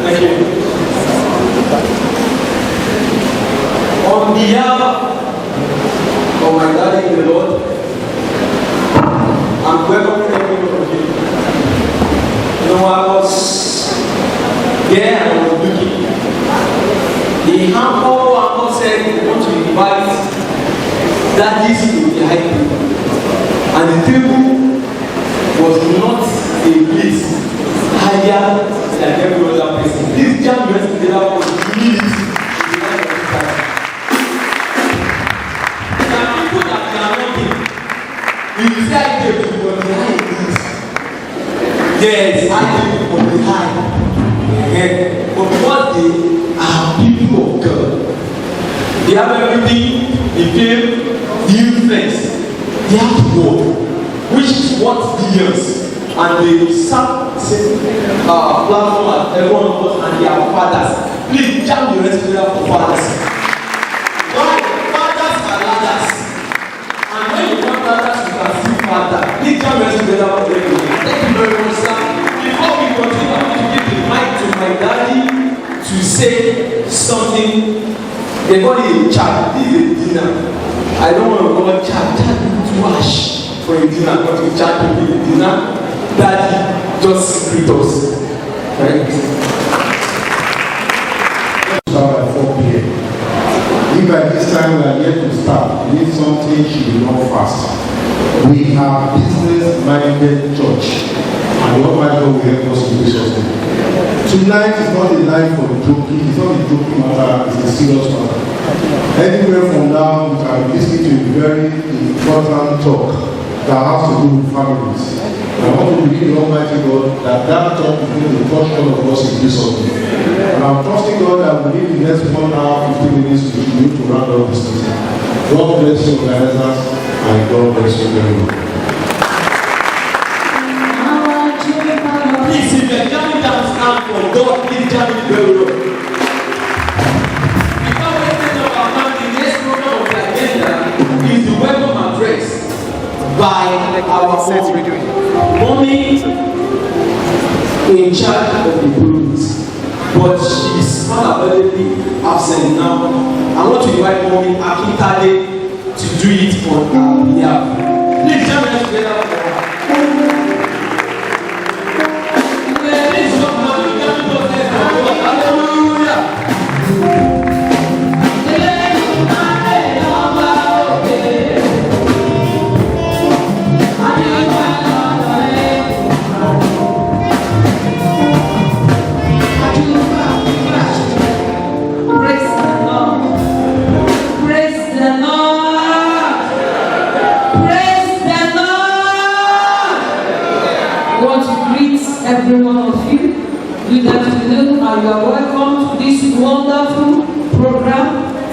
Thank you. On behalf of my daddy in the Lord, I'm welcoming every one of you. You know, I was there and I was looking. The uncle said we want to invite daddies to the high table. And the table was not a place higher than every other person. This jam went together for minutes. There are people that are working. You say I did on the high place. Yes, I did on the high. But what they are people of God. They have everything, they feel, the influence. They have God, which is what billions. And they sat platform at every one of us and they are fathers. Please jam the rest together for fathers. Why? Fathers are ladders. And when you want ladders, you can see father. Please jam the rest together for them. Thank you very much, sir. Before we continue, I'm going to give the mic to my daddy to say something. They call it a chat. This is a dinner. I don't want to call it chat. Chat is too harsh for a dinner. But to chat to be a dinner. Daddy, just greet us. Right? Start at 4 p.m. If by this time we are yet to start, we need something should be run fast. We are business-minded church, and the Almighty God will help us to do something. Tonight is not a night for joking. It's not a joking matter. It's a serious matter. Anywhere from now, we can be listening to a very important talk that has to do with families. I want to believe the Almighty God that talk is going to touch all of us in this something. And I'm trusting God that within the next 1 hour, 15 minutes, we should be able to round up this meeting. God bless you, organizers, and God bless you very much. Please, if you're coming down stand for God, please jam it very well. Before we set up our time, the next program of the agenda is the welcome address by our mommy in charge of the groups, but she is unavoidably absent now. I want to invite mommy Akintade to do it on our behalf. Please jam it together for her. Every one of you, good afternoon, and you are welcome to this wonderful program.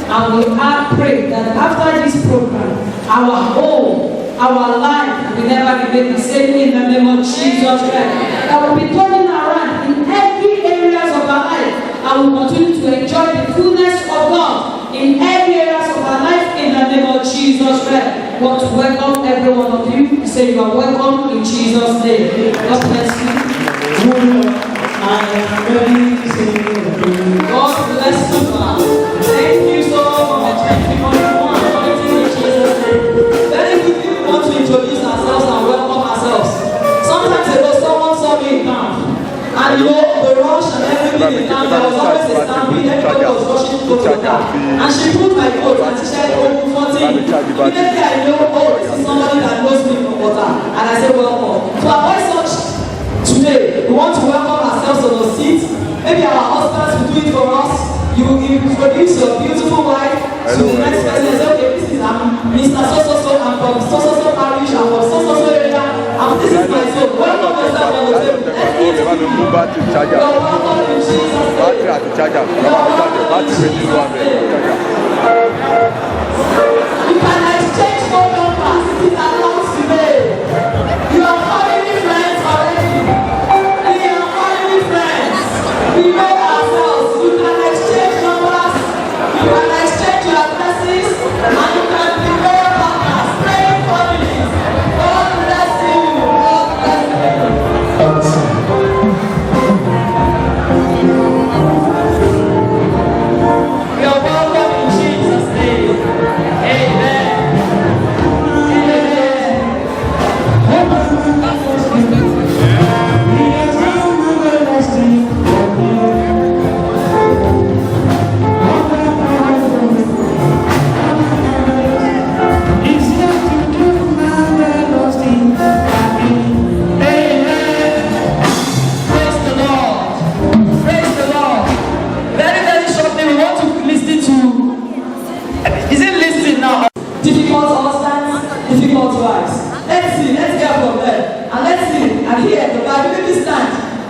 And we pray that after this program, our home, our life will never remain the same in the name of Jesus Christ. That will be turning around in every areas of our life, and we continue to enjoy the fullness of God in every areas of our life in the name of Jesus Christ. I want to welcome every one of you. Say you are welcome in Jesus' name. God bless you. I am ready to say God bless you, man. Thank you so much. Thank you for the one anointing in Jesus' name. Very quickly, we want to introduce ourselves and welcome ourselves. Sometimes ago, someone saw me in town, and you know the rush and everything in town. There was always a stampede. Everybody was rushing to go to the car, and she put my coat and she said, "Oh, 14." Immediately, I know, oh, this is somebody that knows me from water, and I said, "Welcome." To avoid such. Today, we want to welcome ourselves on our seats. Maybe our husbands will do it for us. You introduce your beautiful wife to the next person and say, okay, this is Mr. So-so-so, I'm from so-so-so parish, I'm from so-so-so area, and this is my soul. Welcome yourself on the table. You're welcome in Jesus' name. You can exchange phone numbers. It is allowed today. You are family friends already. We are family friends. We know ourselves. You can exchange numbers. You can exchange your addresses. And you can be very partners. Praying families. God bless you. God bless you.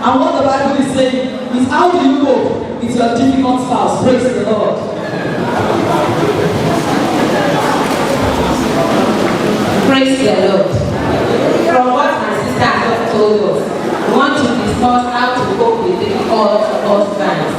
And what the Bible is saying is, how do you cope with your difficult spouse? Praise the Lord. Praise the Lord. From what my sister has told us, we want to discuss how to cope with difficult husbands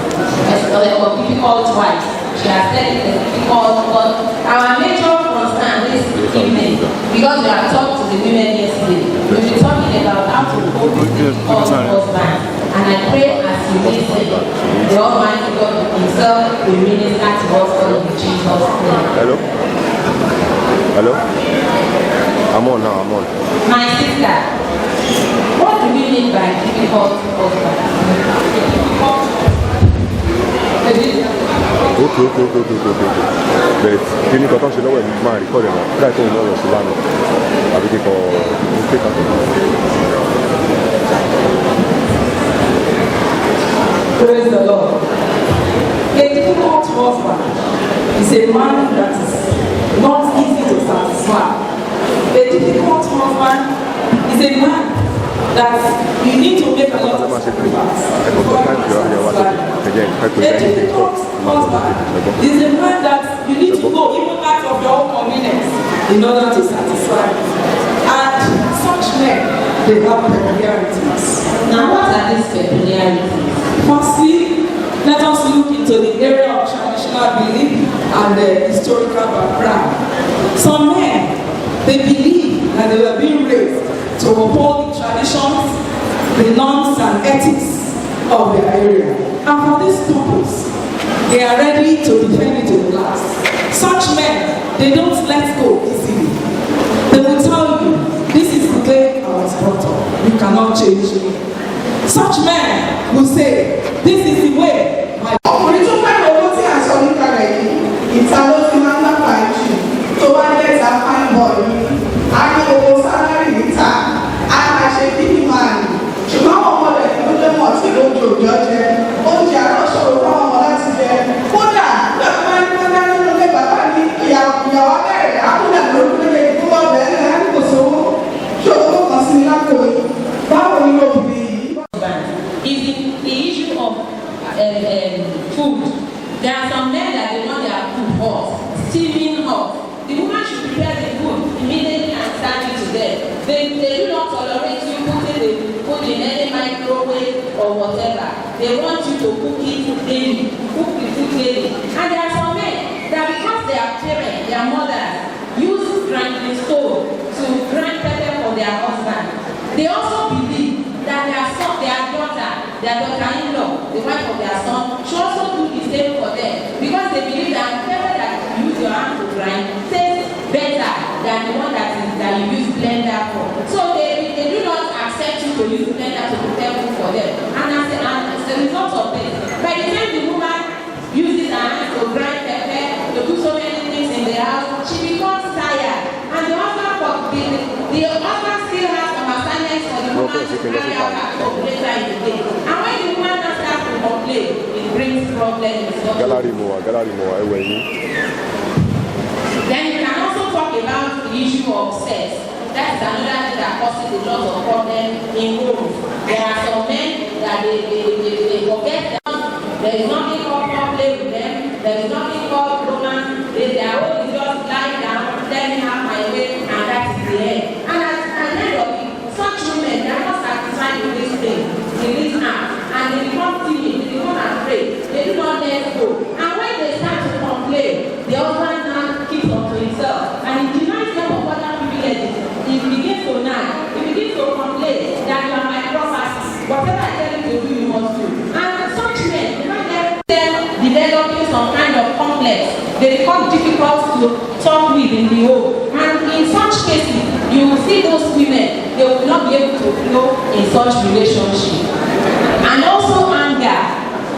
or difficult wives. She has said it is difficult, but our major concern this evening, because we have talked to the women yesterday, we'll be talking about how to cope with difficult husbands. And I pray as you listen, the Almighty God Himself will minister to us all in Jesus' name. Hello? Hello? I'm on now, I'm on. My sister, what do we mean by difficult husband? Okay. But kí ni kọ́tọ́ ṣe lọ́wọ́ ẹ̀ máa rí kọ́ lẹ́nu láì tó ìnáwó sí lánàá àbí kíkọ́ mistake àtọ̀tọ̀. Praise the Lord. A difficult husband is a man that is not easy to satisfy. A difficult husband is a man that you need to make a lot of sacrifices. A difficult husband is a man that you need to go even out of your own convenience in order to satisfy. And such men, they have peculiarities. Now, what are these peculiarities? Firstly, let us look into the area of traditional belief and the historical background. Some men, they believe that they were being raised to uphold the traditions, the norms and ethics of their area. And for this purpose, they are ready to defend it to the last. Such men, they don't let go easily. They will tell you, this is the way I was brought up. You cannot change me. Such men will say, this is the way my ọkùnrin tó fẹ́ owó tí à ń sọ nípa rẹ̀ yìí ìta ló fi máa ń lápá jù tó bá jẹ́ ìta fine boy yìí á ní owó sálárì níta á máa ṣe bíbí máa nì ṣùgbọ́n àwọn ọmọ rẹ̀ ló lé mọ̀ tí lójú òjò jẹ oúnjẹ àárọ̀ ṣòro fún ọmọ láti jẹ kódà lọ́pọ̀ máa ń gbọ́dá nínú ilé bàbá ní ìyàwó abẹ́rẹ́ àkúdà lórí lóye fún ọbẹ̀ ẹ̀ náà kò sówó ṣòro kan sí lápò báwo ni obìnrin Is the issue of food. There are some men that they want their food hot, steaming hot. The woman should prepare the food immediately and stand it to them. They do not tolerate you putting the food in any microwave or whatever. They want you to cook it daily, cook the food daily. And there are some men that because their parents, their mothers, use grinding stove to grind pepper for their husband. They also believe that their daughter-in-law, the wife of their son, should also do the same for them because they believe that whatever that you use your hand to grind tastes better than the one that you use blender for. So they do not accept you to use blender to prepare food for them. And as a result of this, by the time the woman uses her hands to grind pepper, to do so many things in the house, she becomes tired. And the husband still has some assignments for the woman to carry out her job later in the day. And when the woman does start to complain, it brings problems. Gallery more, Then you can also talk about the issue of sex. That's another thing that causes a lot of problems in homes. There are some men that they forget that there is nothing called play with them, there is nothing called romance, they are always just lie down, let me have my way, and that is the end. And at the end of it, such women, they are not satisfied with this thing, in this act, and they become timid, they become afraid, they do not let go. And when they start to complain, the husband now keeps onto himself, and he denies them of other privileges. He begins to nag, he begins to complain that you are my property, whatever I tell you to do, you must do. And such men, when they developing some kind of complex, they become difficult to talk with in the home. And in such cases, you will see those women, they will not be able to flow in such relationship. And also anger.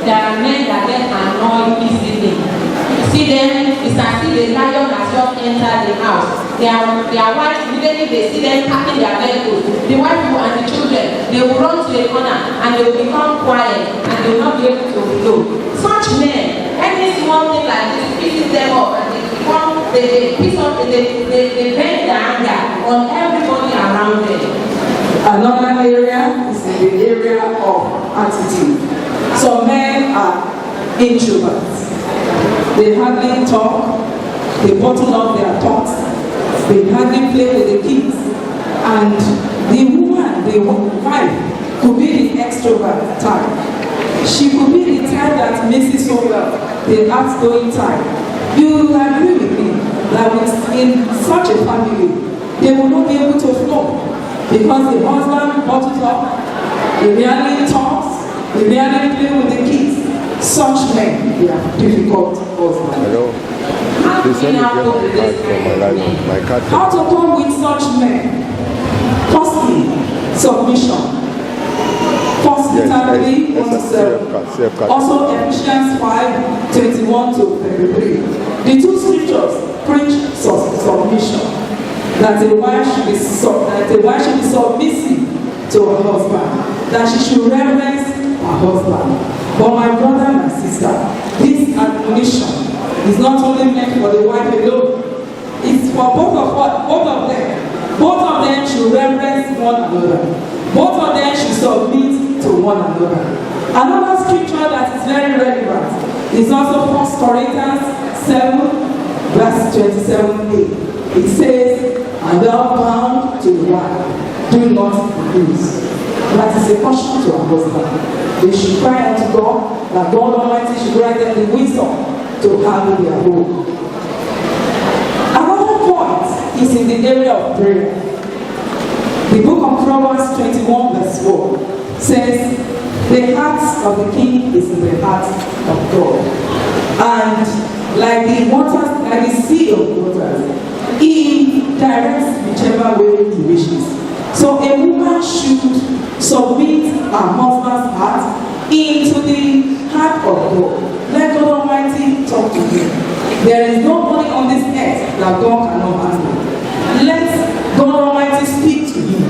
There are men that get annoyed easily. You see them, it's as if the lion has just entered the house. Their wives, immediately they see them packing their vehicles. The wife and the children, they will run to a corner and they will become quiet and they will not be able to flow. Such men, any small thing like this pisses them off and they bend their anger on everybody around them. Another area is in the area of attitude. Some men are introverts. They hardly talk, they bottle up their thoughts, they hardly play with the kids. And the wife, could be the extrovert type. She could be the type that makes it so well, the outgoing type. You will agree with me that in such a family, they will not be able to flow because the husband bottles up, he rarely talks, he rarely plays with the kids. Such men, they are difficult husbands. Hello. They send me my card. How to come with such men? Firstly, submission. Hospitality, also Ephesians 5:21 to 33. The two scriptures preach submission. That a wife should be submissive to her husband. That she should reverence her husband. But my brother and my sister, this admonition is not only meant for the wife alone. It's for both of them. Both of them should reverence one another. Both of them should submit to one another. Another scripture that is very relevant is also 1 Corinthians 7, verse 27a. It says, "And thou bound to the wife, do not abuse." That is a caution to our husband. They should cry unto God, that God Almighty should grant them the wisdom to handle their home. Another point is in the area of prayer. The book of Proverbs 21 verse 4 says, "The heart of the king is in the heart of God." And like the waters, like the sea of waters, he directs whichever way he wishes. So a woman should submit her husband's heart into the heart of God. Let God Almighty talk to him. There is nobody on this earth that God cannot handle. Let God Almighty speak to him.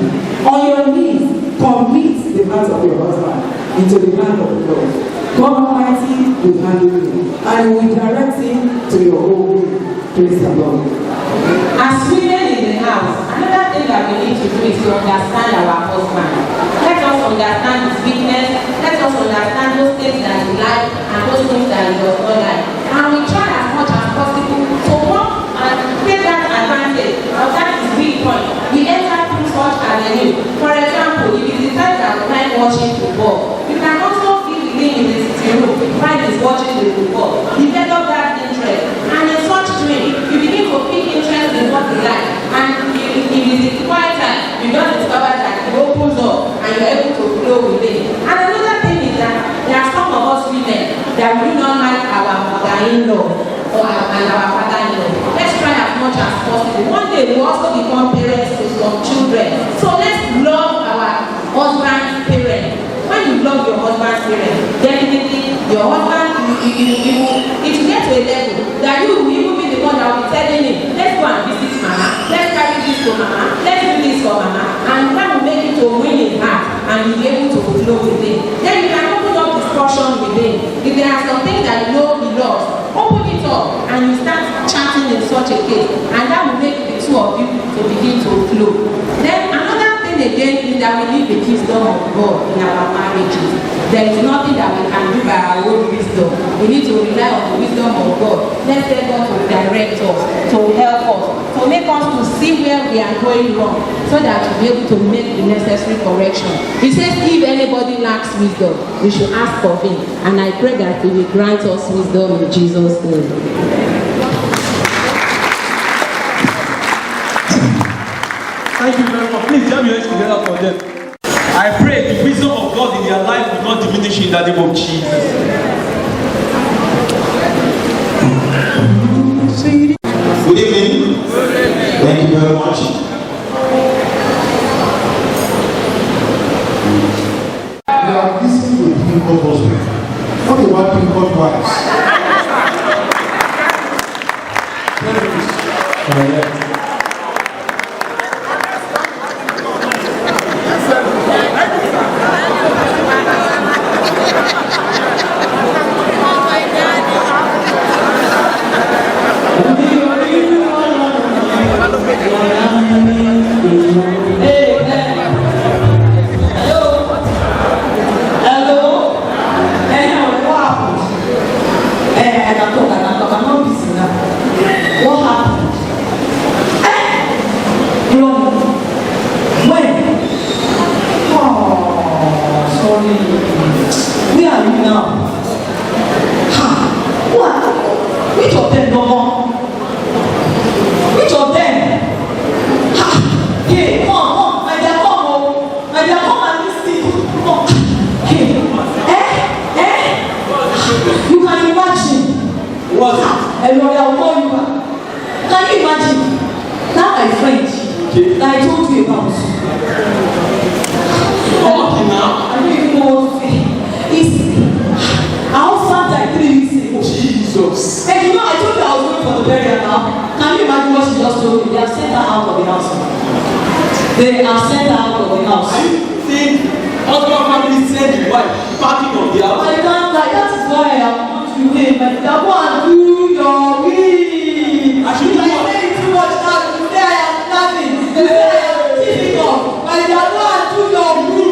On your knees, commit the heart of your husband into the hand of God. God Almighty will handle you and will direct him to your own way. Praise the Lord. As women in the house, another thing that we need to do is to understand our husband. Let us understand his weakness. Let us understand those things that he likes and those things that he does not like. And we try as much as possible to work and take that advantage of that his weak point. We enter through such avenue. For example, if you decide that you like watching football, you can also be with him in the sitting room while he's watching the football. Develop that interest. And in such doing, you begin to pick interest in what you like. And if it is quiet time, you just discover that it opens up and you're able to flow with it. And another thing is that there are some of us women that do not like our mother-in-law and our father-in-law. Let's try as much as possible. One day we also become parents to some children. So let's love our husband's parents. When you love your husband's parents, definitely your husband it will get to a level that you will even be the one that will be telling him, let's go and visit mama, let's carry this to mama, let's do this for mama, and that will make it to win his heart and you'll be able to flow with him. Then you can open up discussion with him. If there are some things that you know he loves, open it up and you start chatting in such a case, and that will make the two of you to begin to flow. Then another thing again is that we need the wisdom of God in our marriages. There is nothing that we can do by our own wisdom. We need to rely on the wisdom of God. Let's let God to direct us, to help us, to make us to see where we are going wrong, so that we'll be able to make the necessary correction. He says, if anybody lacks wisdom, we should ask for him. And I pray that he will grant us wisdom in Jesus' name. Thank you very much. Please jam your hands together for them. I pray the wisdom of God in their life will not diminish in the name of Jesus. Good evening. Thank you very much. They are listening to the difficult husband. What about difficult wives? to bury her now. Can you imagine what she just told me? They have sent her out of the house. They have sent her out of the house. I think husband family send the wife packing of the house. I can't like that is why I want you here. But I want to do your will. I should do I what? say it too much now. Today I am laughing. They say I am typical. But I don't want to do your will.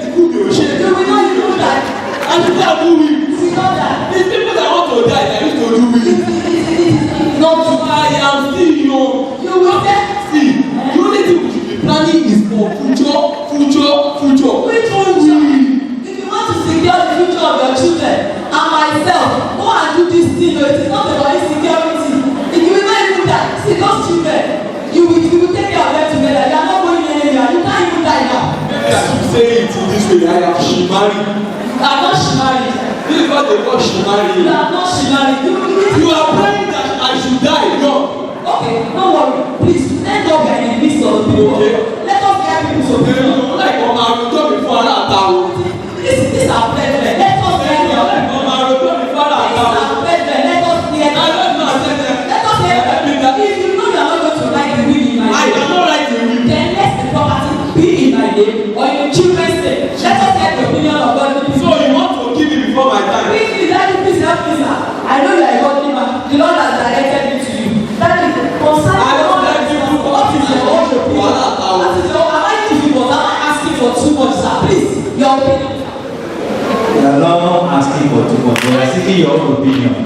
You will not do that. I should not do it. You know that. These people that want to die, they used to do it. Not to I am still young. you will say. See, the only thing we should be planning is for future. Which one will? If you want to secure the future of your children and myself, go and do this thing. It is not about insecurity. If you will not even die, see those children, you will take care of them together. You are not going anywhere. You can't even die now. Maybe I should say it in this way. I am shimari. You are not married. This is what they call shimari. You are not married. You are praying that I should die. No. Okay, don't worry. Please stand up and in the midst of the people. Okay. Let us get people's opinion. Like on my road before I town. This are brethren. Let us hear your Like on my road before I These town. are brethren. Let us hear I don't know. I said that. Let us hear if you know you are not going to write the will in my I name, cannot write the will. then let the property be in my name or in your children's name. Let us hear the opinion of God. So you want to kill me before my time? Please, please help me, sir. I know you are a godly man. The Lord has directed me to you. That is concern. I don't like you. What is your own opinion? What is your? Am I difficult? Am I asking for too much, sir? Please, your opinion. We are not asking for too much. We are seeking your own opinion.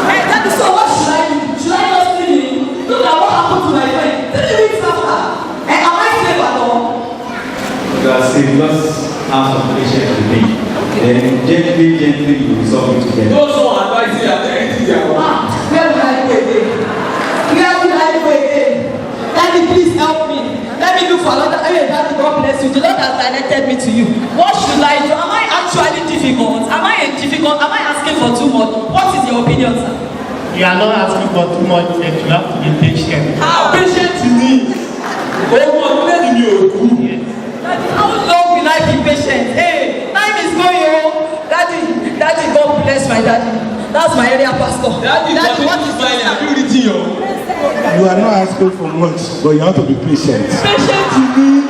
Hey, that is so. What should I do? Should I just leave him? Look at what happened to my friend 3 weeks after. And am I safe at all? You are safe. Just have some patience with me. Then gently you resolve it together. Those who advise you are very easy. Where will I go again? Where will I go again? Daddy, please help me. Let me look for another. Hey, Daddy, God bless you. The Lord has directed me to you. What should I do? Am I actually difficult? Am I difficult? Am I asking for too much? What is your opinion, sir? You are not asking for too much, but you have to be patient. How patient you need? Oh, I'm letting you. Daddy, how long will I be patient? Hey, time is going, oh. Daddy, God bless my daddy. That's my area pastor. Daddy, what is my ability? You are not asking for much, but you have to be patient. Patient you need.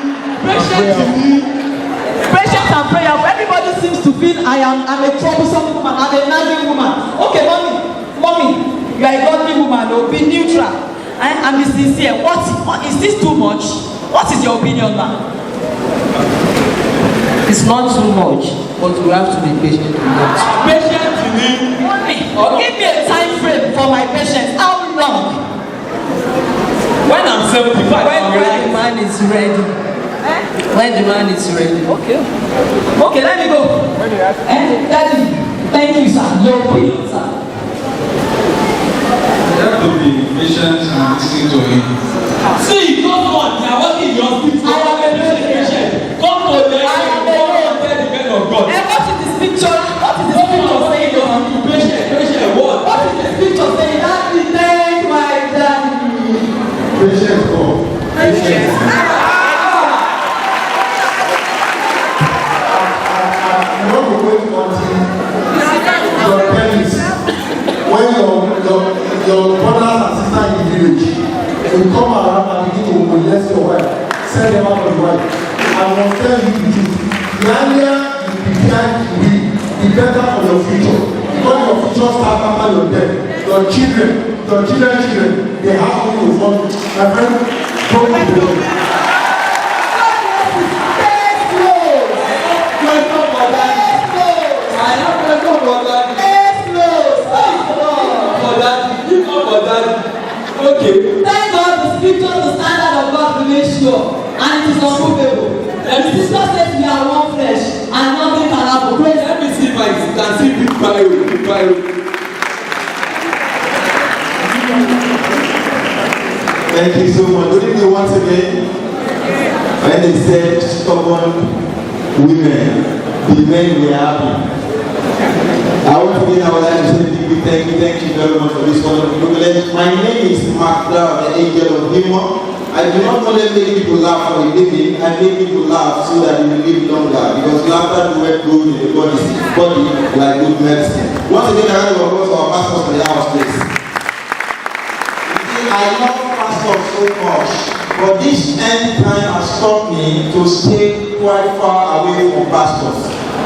Patience and prayer. Everybody seems to feel I'm a troublesome woman. I'm a nagging woman. Okay, mommy, you are a godly woman. Oh, be neutral. And be sincere. What is this too much? What is your opinion, man? It's not too much, but we have to be patient with that. Patient you need. Mommy, give me a time frame for my patience. How long? When I'm 75, When the man is ready. When the man is ready. Okay, let me go. Daddy, thank you, sir. Your opinion, sir. You have to be patient and listen to him. See, those ones, they are working in your hospital. I am a patient. Come to them. Come and tell the men of God. And what is this picture? What is this picture saying? Patient, what? What is this picture saying? Daddy, thank my daddy. Patient God. Patient. I want to wait one thing. Your parents, when your brothers and sisters in the village will come around and begin to molest your wife, send them out of the wife. I must tell you the truth. The earlier you prepare to be, the better for your future. Because your future starts after your death. Your children, they have to be for my friend. Come to the Okay. Thank God the scripture, the standard of God remains sure and it is unmovable. The scripture says we are one flesh and nothing can happen. Praise. Let me see if I can see big Bible. Thank you so much. Good evening once again. When they said stubborn women, the men were happy. I want to begin our life to say thank you very much for this wonderful privilege. My name is Mark Dow, the angel of humor. I do not only make people laugh for a living, I make people laugh so that they will live longer. Because laughter do what good in the body like good medicine. Once again, I have a applause for our pastors for the house, please. I love pastors so much, but this end time has taught me to stay quite far away from pastors.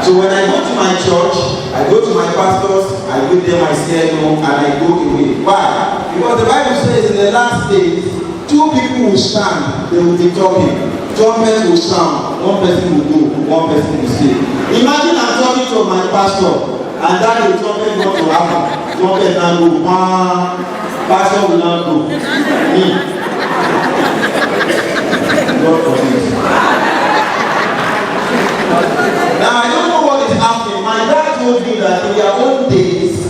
So when I go to my church, I go to my pastors, I give them my schedule, and I go away. Why? Because the Bible says in the last days, two people will stand, they will be talking. Trumpet will sound, one person will go, one person will stay. Imagine I'm talking to my pastor, and that the trumpet not to happen. Trumpet now go, pastor will not go. Me. God forbid. Now I don't know what is happening. My dad told me that in their own days,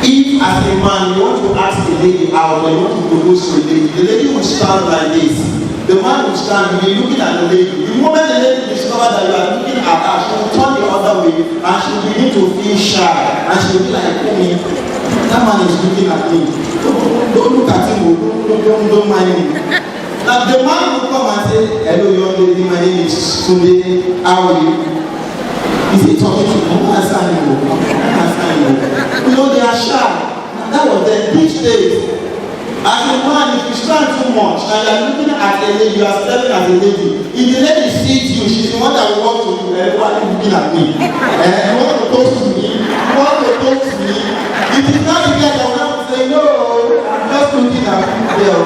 if as a man you want to ask a lady out or you want to propose to a lady, the lady will stand like this. The man will stand, you will be looking at the lady. The moment the lady discovers that you are looking at her, she will turn the other way and she will begin to feel shy. And she will be like, oh me, that man is looking at me. Don't look at him, don't mind him. Now the man will come and say, hello young lady, my name is Sunday, how are you? Is he talking to you? I'm answering you. You know, they are shy. And that was then. These days, as a man, if you stand too much and you are looking at a lady, you are staring at a lady. If the lady sees you, she's the one that will walk to you. Why are you looking at me? You want to talk to me? You want to talk to me? It is not the guy that will have to say, no, I'm just looking at you there.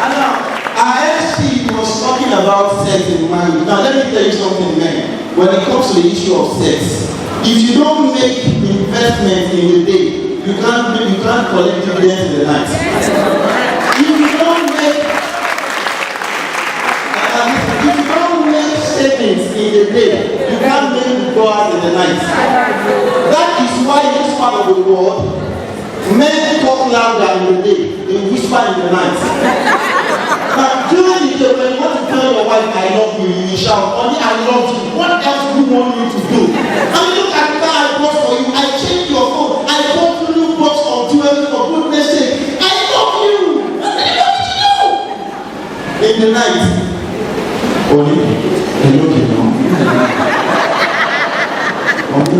And now, our MC was talking about sex in marriage. Now, let me tell you something, man. When it comes to the issue of sex, if you don't make investment in the day, you can't collect dividends in the night. If you don't make savings in the day, you can't make withdrawals in the night. That is why in this part of the world, men talk louder in the day, they whisper in the night. Now, during the day, when you want to tell your wife, I love you, you shout, only I love you. What else do you want me to do? I mean, look at the car I bought for you. I changed your phone. I bought you new box of jewelry for goodness sake. I love you. What do you want me to do? In the night, only, hello,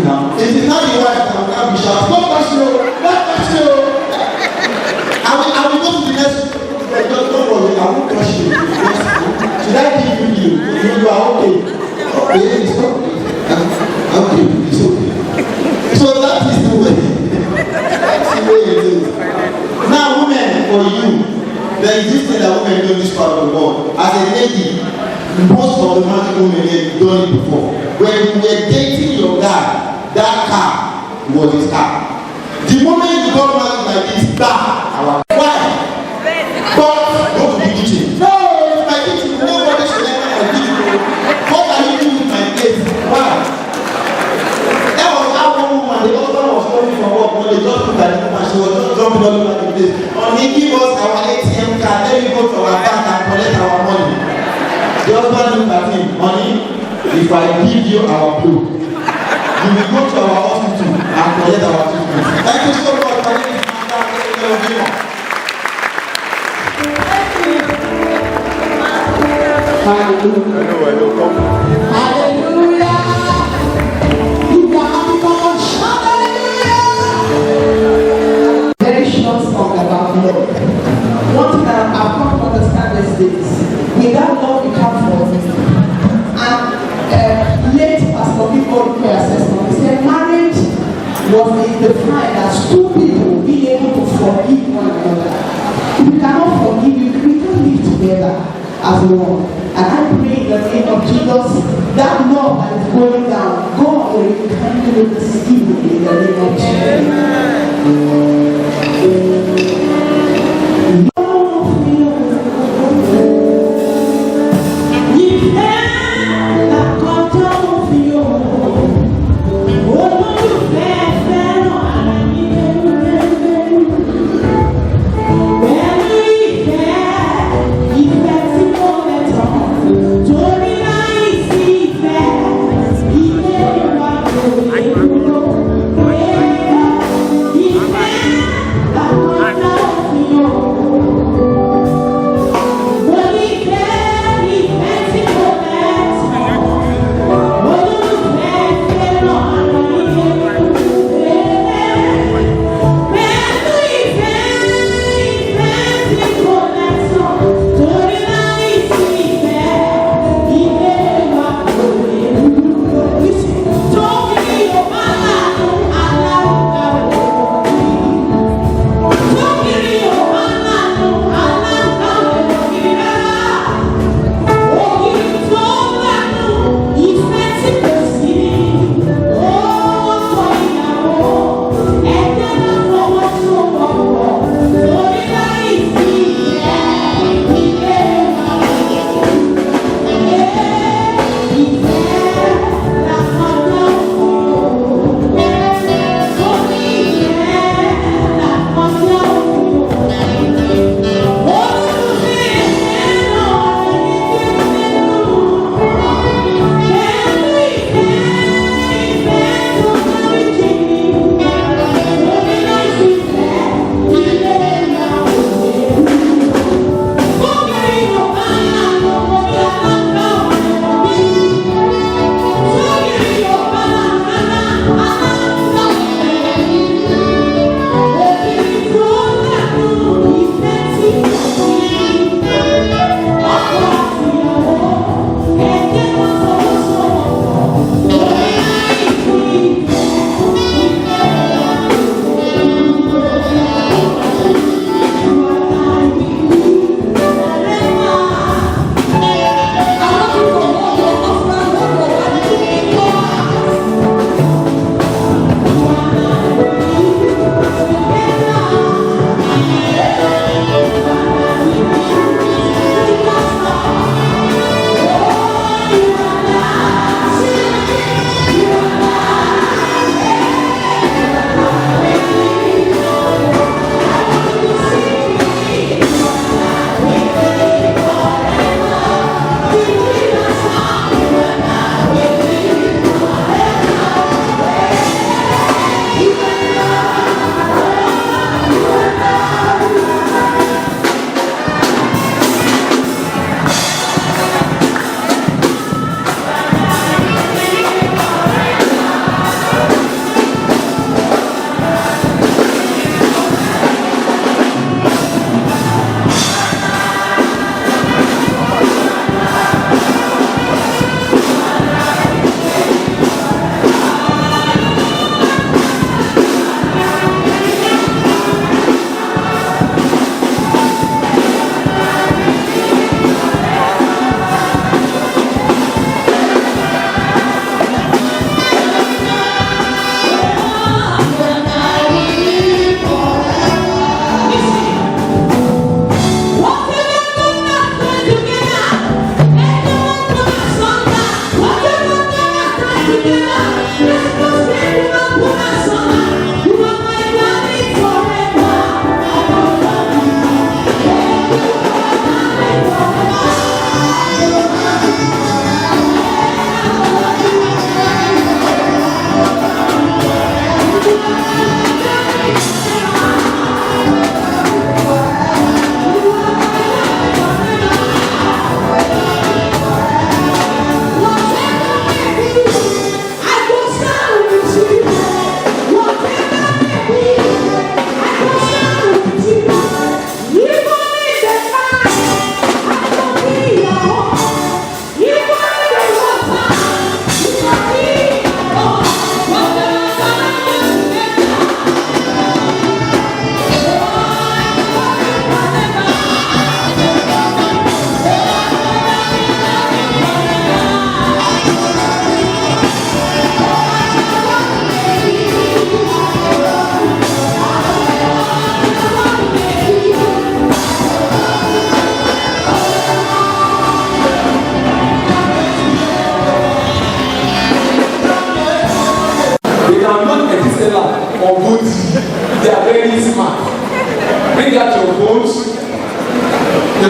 now. It is not the wife that will not be shouting. God bless you. God bless you. I will go to the next. Don't worry, I won't touch you. Should I give you? You are okay. Okay, it's okay. Okay, it's okay. So that is the way. That's the way it is. Now, women, for you, there is this thing that women do in this part of the world. As a lady, most of the married women have done it before. When you were dating your guy, that car was his car. The moment you got married like this, why? But go to the kitchen. No, it's my kitchen. Nobody should enter my kitchen. What are you doing with my place? Why? That was how one woman, the husband was coming from work when they just looked at the woman, she was just jumping all over the place. Honey, give us our ATM card, let me go to our bank and collect our money. The husband looked at him, honey, if I give you our blue, you will go to our hospital and collect our treatment. Thank you so much. My name is Mr. Hallelujah. Hallelujah. You are happy for hallelujah. Very short song about love. One thing that I've come to understand is this. Without love, you can't love. And late Pastor Before Prayer Assessment, he said marriage was defined as two people being able to forgive one another. If you cannot forgive, we can't live together as one. And I pray in the name of Jesus, that love that is going down, God will rekindle with the evil in the name of Jesus. Yeah.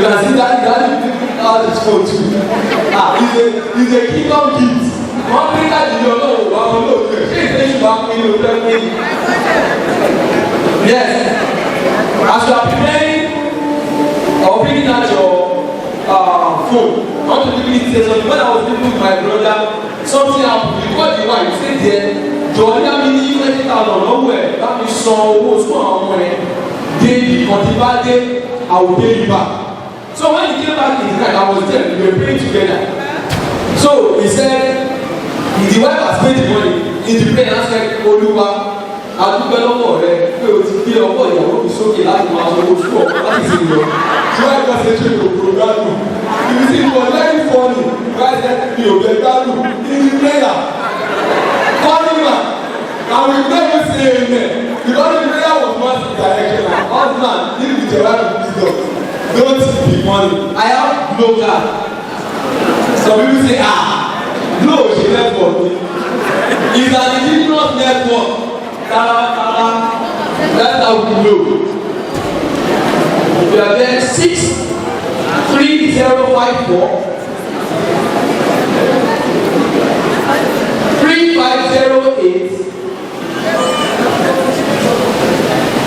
can see that out his phone too. He's a kingdom gift. One thing that you don't know, one will know. Yes. As you are preparing or bringing out your phone, I want to quickly say something. When I was living with my brother, something happened. Because the wife stayed there, Johnny Amini, 20,000 nowhere. That means some who was going daily, continually, I will pay you back. So when he came back in the night, I was there, we were praying together. So he said, the wife has paid the money. In the prayer, I said, Oluwa, adúpẹ́ lọ́wọ́ rẹ pé o ti gbé ọkọ ìyàwó mi sókè láti máa sọ owó fún ọkọ láti ṣe lọ. Tí wọ́n ẹ̀ka ṣe ṣe òkúrò gbádùn. Ibi tí mo lẹ́yìn fọ́ọ̀nù wọ́n ṣe mi ò bẹ gbádùn nínú prayer. Kọ́nìmà, àwọn ìgbẹ́ yóò ṣe èèmẹ̀. Because the prayer was not direction and husband need to be the right wisdom. Don't be money. I have no card. Some people say, no, she network. It's an indigenous network. That's how we know. If you are there, 63054 3508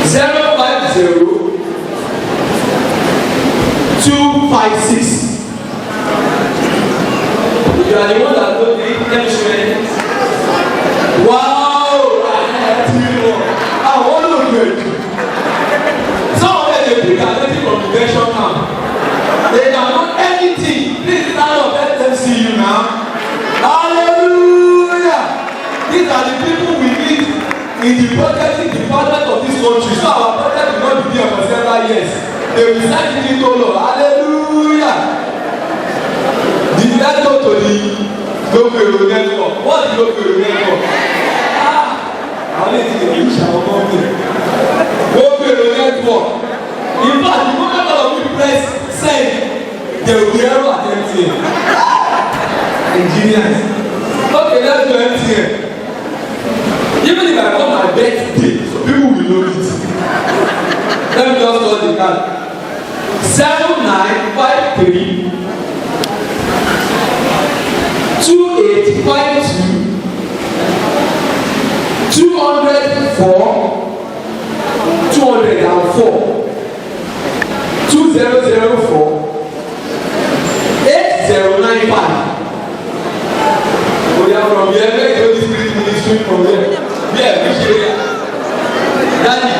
050-256. You are the one that know the instruments. Wow! I want to do it. Some of them they pick anything from the convention camp. They can know anything. Please stand up, let them see you now. Hallelujah! These are the people we need in the protecting department of this country. So our project will not be there for several years. They will start giving to Lord. Hallelujah! Let's go to the Global Network. What is Global Network? I need to use our company. Global Network. In fact, the moment of you press send, they will be able to attend. Engineers. Okay, let's do MTN. Even if I come my birthday, so people will know it. Let me just call the card. 7953 2852 204 204 2004 8095. We are from here. Let's go to this ministry from here. Yeah, we share. Daddy,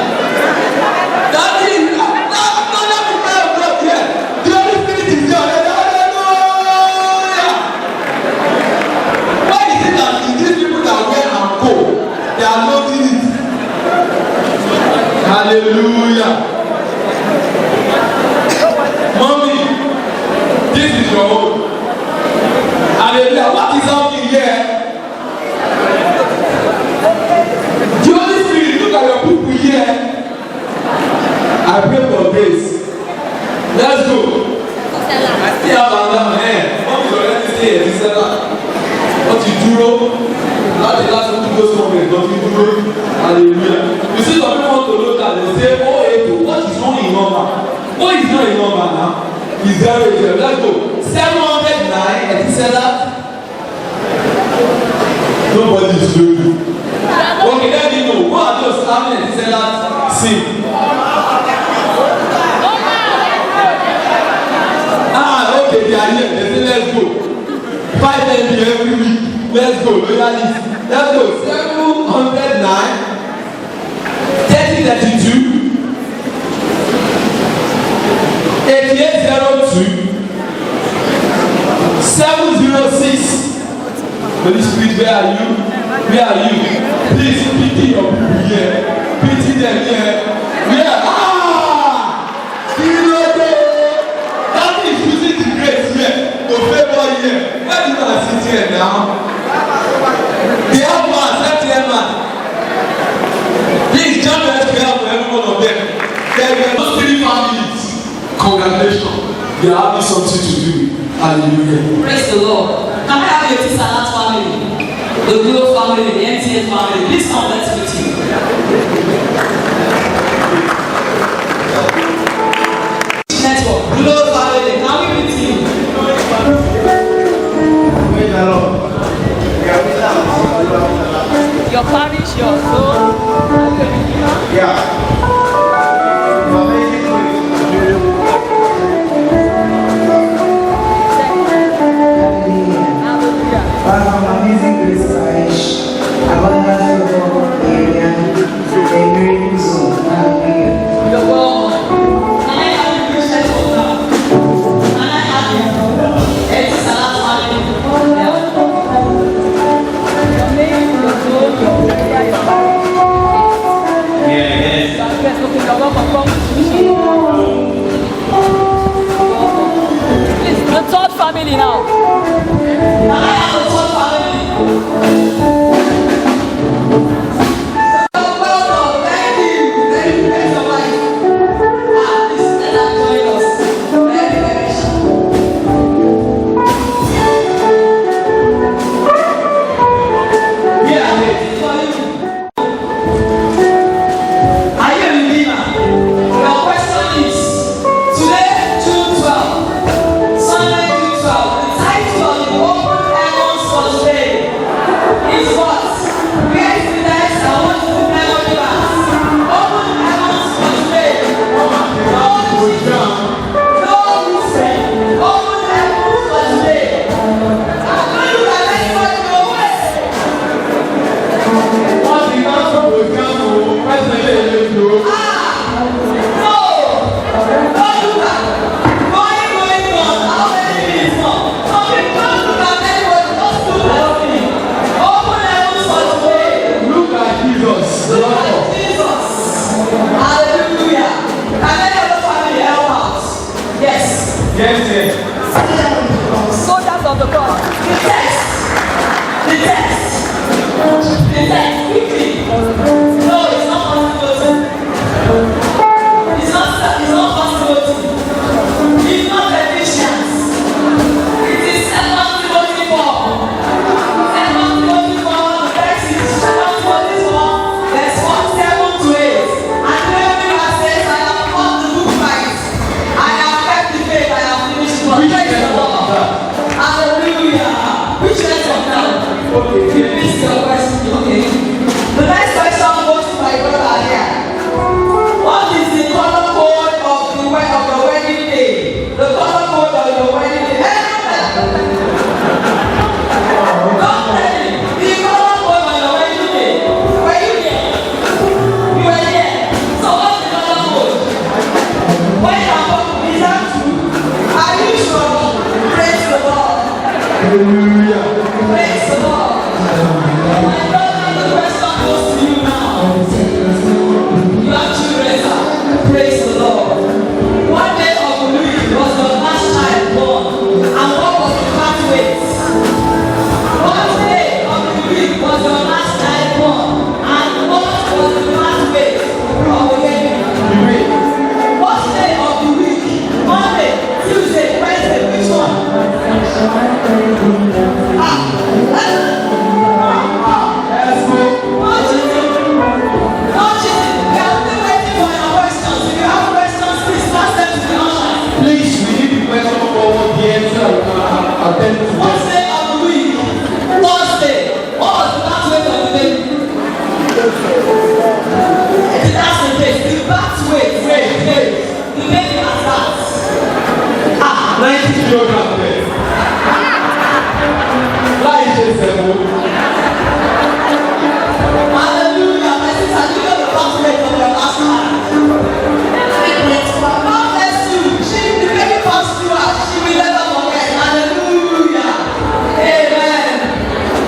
hallelujah. Mommy, this is your own. Hallelujah. What is happening here? The Holy Spirit, look at your people here. I pray for grace. Let's go. I still have another hand. Mommy already say it. This is what you do. Not the last one to go somewhere, but you do. Hallelujah. You see, some people want to look at and say, oh, what is wrong in number? What is not in number now? Is 0. Let's go. 709, and he said that. Nobody is doing it. Okay, let me know. What are those happening? He said that. See. Okay, they are here. They say, let's go. 5 MB every week. Let's go. Loyalist. Let's go. 709. 3032 8802 706. Holy Spirit, where are you? Where are you? Please pity your people here. Pity them here. Where? That is using the grace here to favor here. Where do you want to sit here now? They have man, set here man. Please jump and let's pray for every one of them. There were those 3 families. Congratulations. They are having something to do. Hallelujah. Praise the Lord. Can I have your Tisalat family? The Glo family, the MTN family. Please come, let's meet you. Network. Glo family. the Lord. Your parish, your soul, Yeah. But from Amazing Grace Parish, Abundant Favor Area, the Miracle Zone. Hallelujah. You're welcome. Can I have the Christians for now? Can I have them? It's a last family. your name, your soul, your prayer, your Yes. yes, okay, you're welcome. Come with me. Please, the third family now. Can I have the third family? You're welcome. Thank you. Thank you. Thank you. Please let us join us. Very, very sure. Yeah, this is for you. Are you a believer? Your question is, today, June 12, Sunday, June 12, the title of the Open Heavens for today is what? Where is the text? I want you to tell me that. Open Heavens for today. No cheating. No roofing. Open Heavens for today. I'm going to look at anybody go away. Wọ́n ti ká sọ̀rọ̀ ìjánu pẹ́sẹ̀ lè lè lò. No! Don't do that! Going on. How many minutes more? Some people don't look at anybody, just do their thing. Open heavens for today. Look at Jesus. Look at Jesus. Hallelujah. Can any other family help out? Yes. Yes, yes. Soldiers of the cross. The text. The text. The text. Quickly. No, it's not possibility. It's not possibility. It's not Ephesians. It is 2 Timothy 4. 2 Timothy 4, the text is 2 Timothy 4, verse 7 to 8. And every verse says, I have fought the good fight. I have kept the faith. I have finished what? Praise the Lord. Hallelujah. Which verse of now? You missed your question. Okay. The next question goes to my brother here. What is the color code of your wedding day? The color code of your wedding day. Don't tell me. The color code of your wedding day. Were you there? You were there. So what's the color code? When you are talking, is that true? Are you sure? Praise the Lord. Hallelujah. Praise the Lord. My brother, the question goes to you now. You have children, sir. Praise the Lord. What day of the week was your last child born? And what was the pathway? What day of the week was your last child born? And what was the pathway of the baby? What day of the week? Monday, Tuesday, Wednesday, which one? Let's go. No cheating. No cheating. We are still waiting for your questions. If you have questions, please pass them to the ushers. Please, we need the question forward here so we can attend to What this. day of the week? Thursday. What was the last weight of the day? That's the case. The last weight. Wait. The baby has that. 90 kilograms there. Láì ṣe sẹ̀mú. Hallelujah. My sister, you know the last weight of your last child. God bless you. The baby comes to her. She will never forget. Hallelujah. Amen.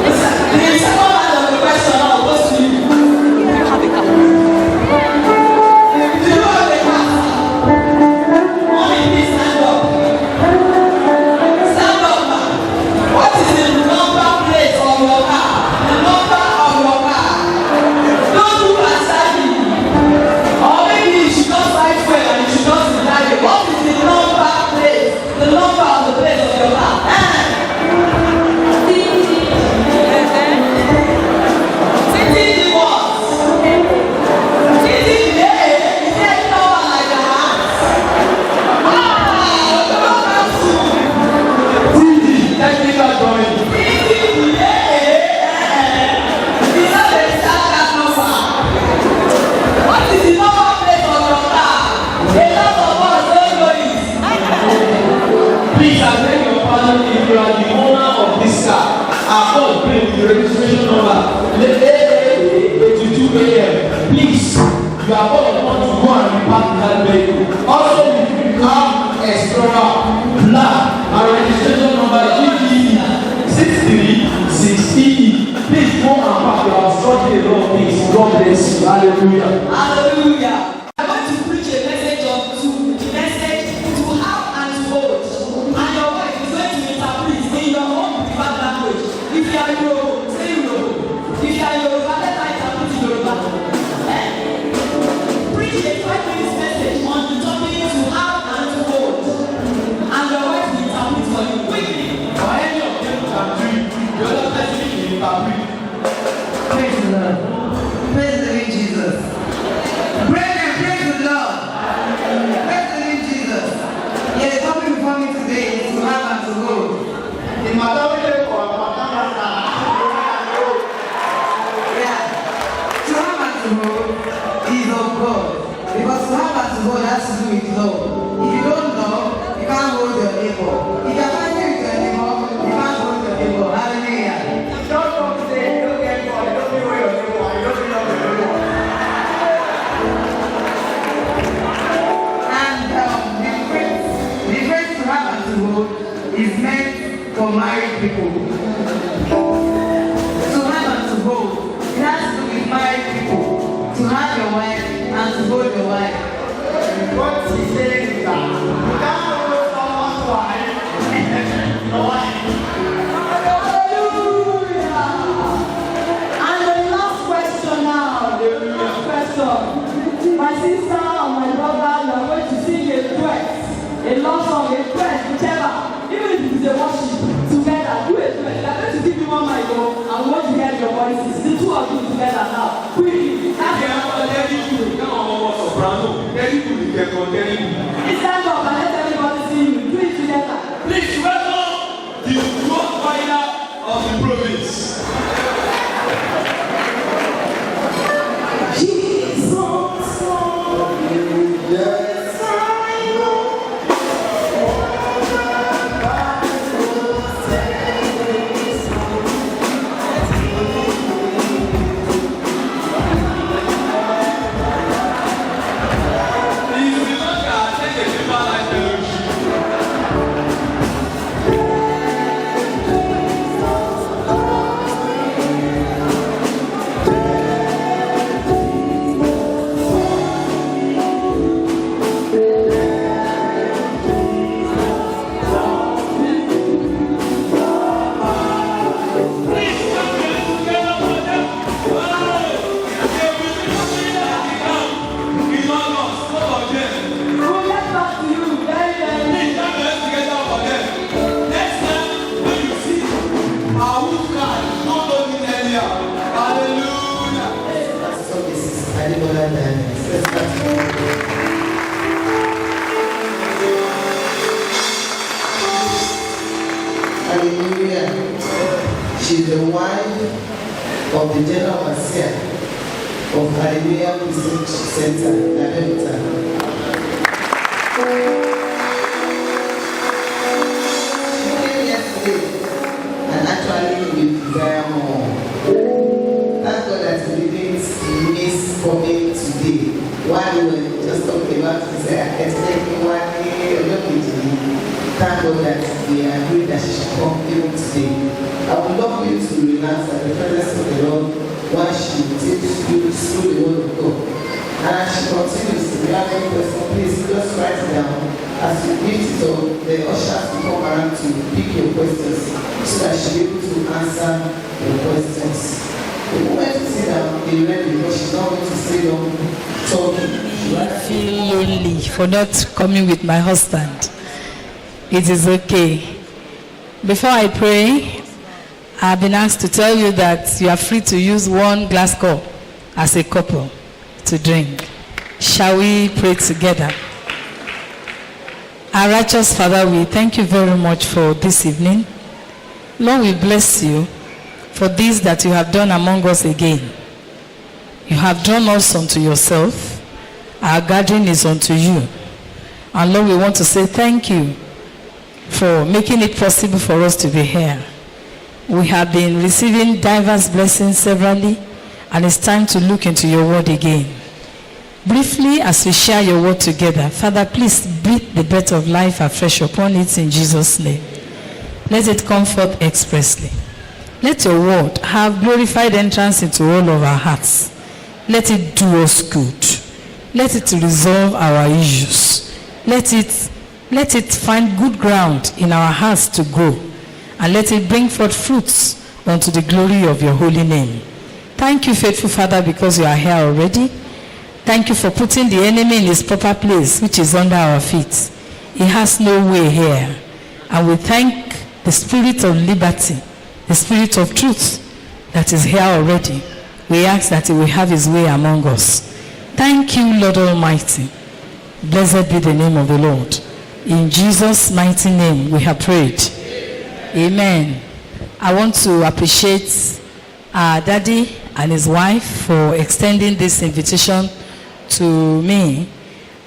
The second part of the question now goes to you. Do you have a car? Mommy, please stand up. Also, we have Explorer Black. Our registration number is GG636EE. Please go and pack your study a lot of things. God bless you. Hallelujah. Hallelujah. I'm going to preach a message to have and to hold. And your wife is going to interpret in your own preferred language. If you are Yoruba, say Yoruba. If you are Yoruba, let her interpret in Yoruba. Preach a 5-minute message on the topic to have and to hold. And your wife will interpret for you quickly. Or any of them can do it. The other person will interpret. Praise the Lord. Praise the living Jesus. Brethren, praise the Lord. Praise the living Jesus. Yes, the topic before me today is to have and to hold. The matter we take for our yeah. To have and to hold is of God. Because to have and to hold has to do with love. If you don't love, you can't hold your neighbor. If you're fighting with your neighbor, you can't hold your neighbor. Hallelujah. Don't come say you don't get God, you don't know your neighbor, you don't love your neighbor. And the phrase to have and to hold is meant for married people. To have and to hold, it has to do with married people. To have your wife and to hold your wife. What he's saying is that you can't hold someone's wife and your wife. And the last question now. Last question. My sister or my brother, you are going to sing a duet, a love song, a duet, whichever. Even if it is a worship, together, do a duet. You are going to give me one mic, and we want to hear your voices. The two of you together now. Quickly. That's Come on, soprano. Very good, you can continue. it's time up and let everybody see you. Do it together. Please welcome the God fire of the province. Hallelujah. She's the wife of the general overseer of Hallelujah Research Center, Lamenta. She came yesterday and actually we desire more. Thank God that we didn't miss coming today. While we were just talking about this, expecting one day, thank God that we agreed that she should come even today. I would love you to relax at the presence of the Lord while she takes you through the word of God. And as she continues, if you have any question, please just write it down. As you meet it up, the ushers will come around to pick your questions so that she'll be able to answer your questions. The moment you sit down, be ready because she's not going to stay long talking. I feel lonely for not coming with my husband. It is okay. Before I pray, I've been asked to tell you that you are free to use one glass cup as a couple to drink. Shall we pray together? Our righteous Father, we thank you very much for this evening. Lord, we bless you for this that you have done among us again. You have drawn us unto yourself. Our gathering is unto you. And Lord, we want to say thank you for making it possible for us to be here. We have been receiving diverse blessings severally, and it's time to look into your word again. Briefly, as we share your word together, Father, please breathe the breath of life afresh upon it in Jesus' name. Let it come forth expressly. Let your word have glorified entrance into all of our hearts. Let it do us good. Let it resolve our issues. Let it find good ground in our hearts to grow. And let it bring forth fruits unto the glory of your holy name. Thank you, faithful Father, because you are here already. Thank you for putting the enemy in his proper place, which is under our feet. He has no way here. And we thank the spirit of liberty, the spirit of truth that is here already. We ask that he will have his way among us. Thank you, Lord Almighty. Blessed be the name of the Lord. In Jesus' mighty name we have prayed. Amen. I want to appreciate our daddy and his wife for extending this invitation to me.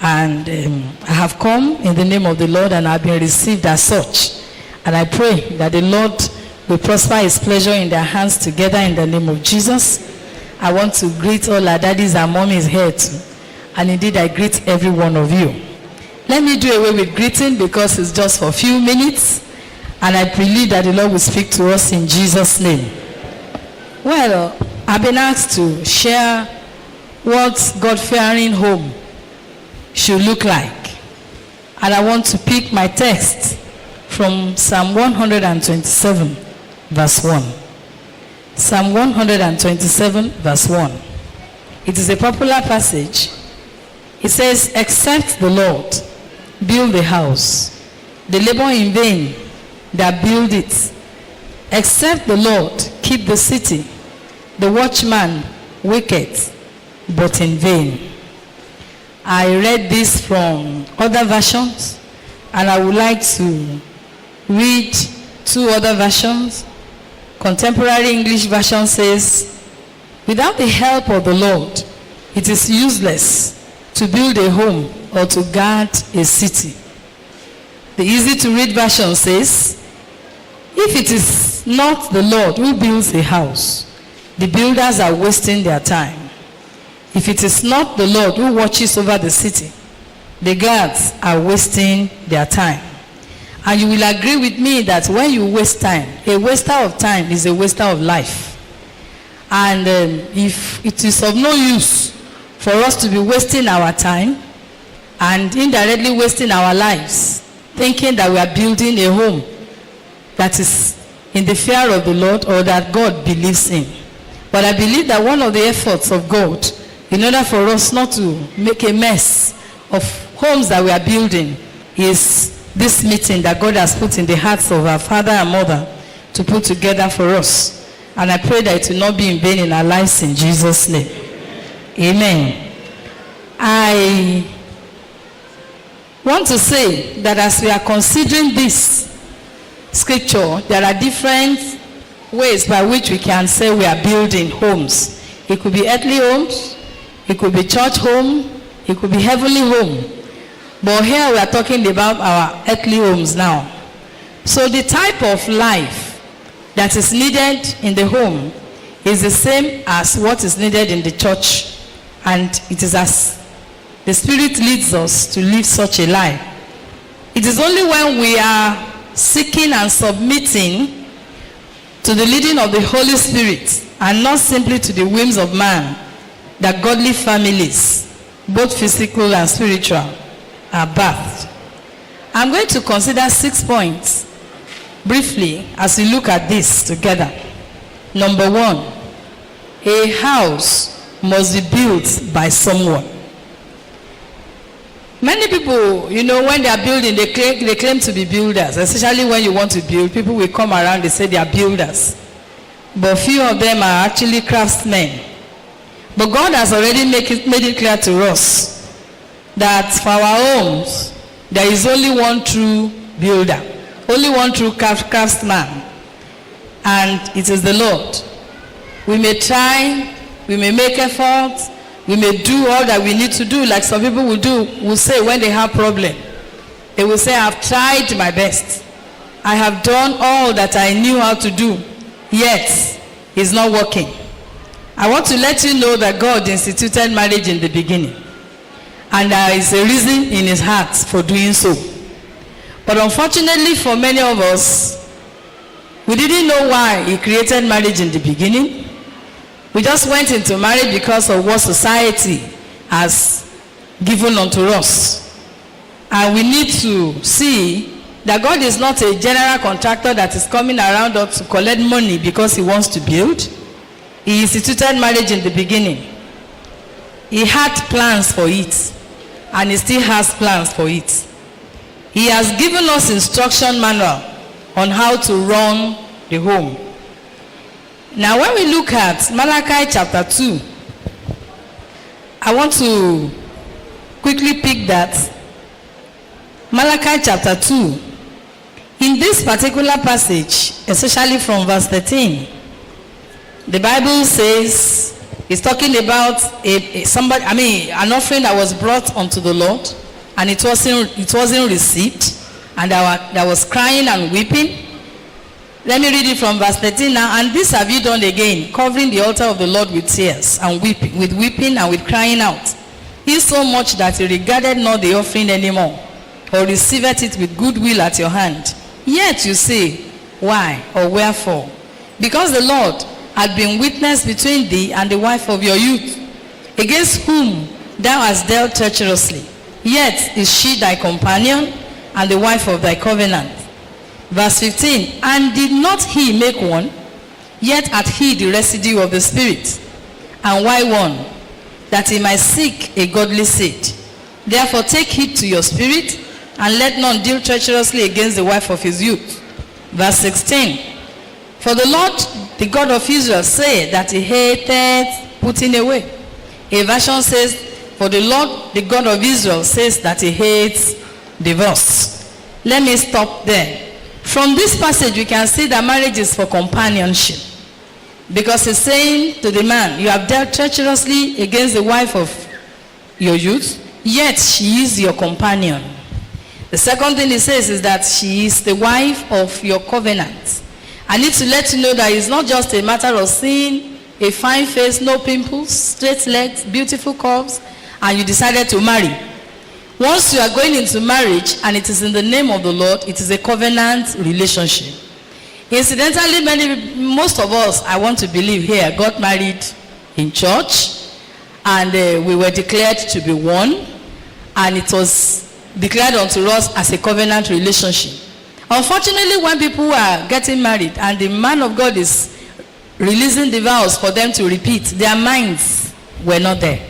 And I have come in the name of the Lord and I've been received as such. And I pray that the Lord will prosper his pleasure in their hands together in the name of Jesus. I want to greet all our daddies and mommies here too. And indeed I greet every one of you. Let me do away with greeting because it's just for a few minutes. And I believe that the Lord will speak to us in Jesus' name. Well, I've been asked to share what God-fearing home should look like. And I want to pick my text from Psalm 127, verse 1. Psalm 127, verse 1. It is a popular passage. It says, except the Lord build the house, they labor in vain that build it. Except the Lord keep the city, the watchman waketh, but in vain. I read this from other versions, and I would like to read two other versions. Contemporary English version says, without the help of the Lord, it is useless to build a home or to guard a city. The easy to read version says, if it is not the Lord who builds a house, the builders are wasting their time. If it is not the Lord who watches over the city, the guards are wasting their time. And you will agree with me that when you waste time, a waster of time is a waster of life. And if it is of no use for us to be wasting our time and indirectly wasting our lives, thinking that we are building a home that is in the fear of the Lord or that God believes in. But I believe that one of the efforts of God, in order for us not to make a mess of homes that we are building, is this meeting that God has put in the hearts of our father and mother to put together for us. And I pray that it will not be in vain in our lives in Jesus' name. Amen. I want to say that as we are considering this scripture, there are different ways by which we can say we are building homes. It could be earthly homes, it could be church home, it could be heavenly home. But here we are talking about our earthly homes now. So the type of life that is needed in the home is the same as what is needed in the church. And it is as the Spirit leads us to live such a life. It is only when we are seeking and submitting to the leading of the Holy Spirit and not simply to the whims of man that godly families, both physical and spiritual, are birthed. I'm going to consider 6 points briefly as we look at this together. Number 1, a house must be built by someone. Many people, you know, when they are building, they claim to be builders. Especially when you want to build, people will come around, they say they are builders. But few of them are actually craftsmen. But God has already made it clear to us that for our homes, there is only one true builder, only one true craftsman, and it is the Lord. We may try, we may make efforts, we may do all that we need to do, like some people will say when they have problem. They will say, I've tried my best. I have done all that I knew how to do, yet it's not working. I want to let you know that God instituted marriage in the beginning. and there is a reason in his heart for doing so. But unfortunately for many of us, we didn't know why he created marriage in the beginning. We just went into marriage because of what society has given unto us. And we need to see that God is not a general contractor that is coming around us to collect money because he wants to build. He instituted marriage in the beginning. He had plans for it, and he still has plans for it. He has given us instruction manual on how to run the home. Now when we look at Malachi chapter 2, I want to quickly pick that. Malachi chapter 2. In this particular passage, especially from verse 13, the Bible says, it's talking about an offering that was brought unto the Lord, and it wasn't received, and there was crying and weeping. Let me read it from verse 13 now. And this have you done again, covering the altar of the Lord with tears and weeping, with weeping and with crying out. He so much that he regarded not the offering anymore, or received it with goodwill at your hand. Yet you say, why or wherefore? Because the Lord had been witness between thee and the wife of your youth, against whom thou hast dealt treacherously. Yet is she thy companion and the wife of thy covenant. Verse 15, and did not he make one? Yet hath he the residue of the Spirit. And why one? That he might seek a godly seed. Therefore take heed to your spirit, and let none deal treacherously against the wife of his youth. Verse 16, for the Lord, the God of Israel, said that he hated putting away. A version says, for the Lord, the God of Israel, says that he hates divorce. Let me stop there. From this passage, we can see that marriage is for companionship. Because he's saying to the man, you have dealt treacherously against the wife of your youth, yet she is your companion. The second thing he says is that she is the wife of your covenant. I need to let you know that it's not just a matter of seeing a fine face, no pimples, straight legs, beautiful curves, and you decided to marry. Once you are going into marriage and it is in the name of the Lord, it is a covenant relationship. Incidentally, most of us, I want to believe here, got married in church, and we were declared to be one, and it was declared unto us as a covenant relationship. Unfortunately, when people are getting married and the man of God is releasing the vows for them to repeat, their minds were not there.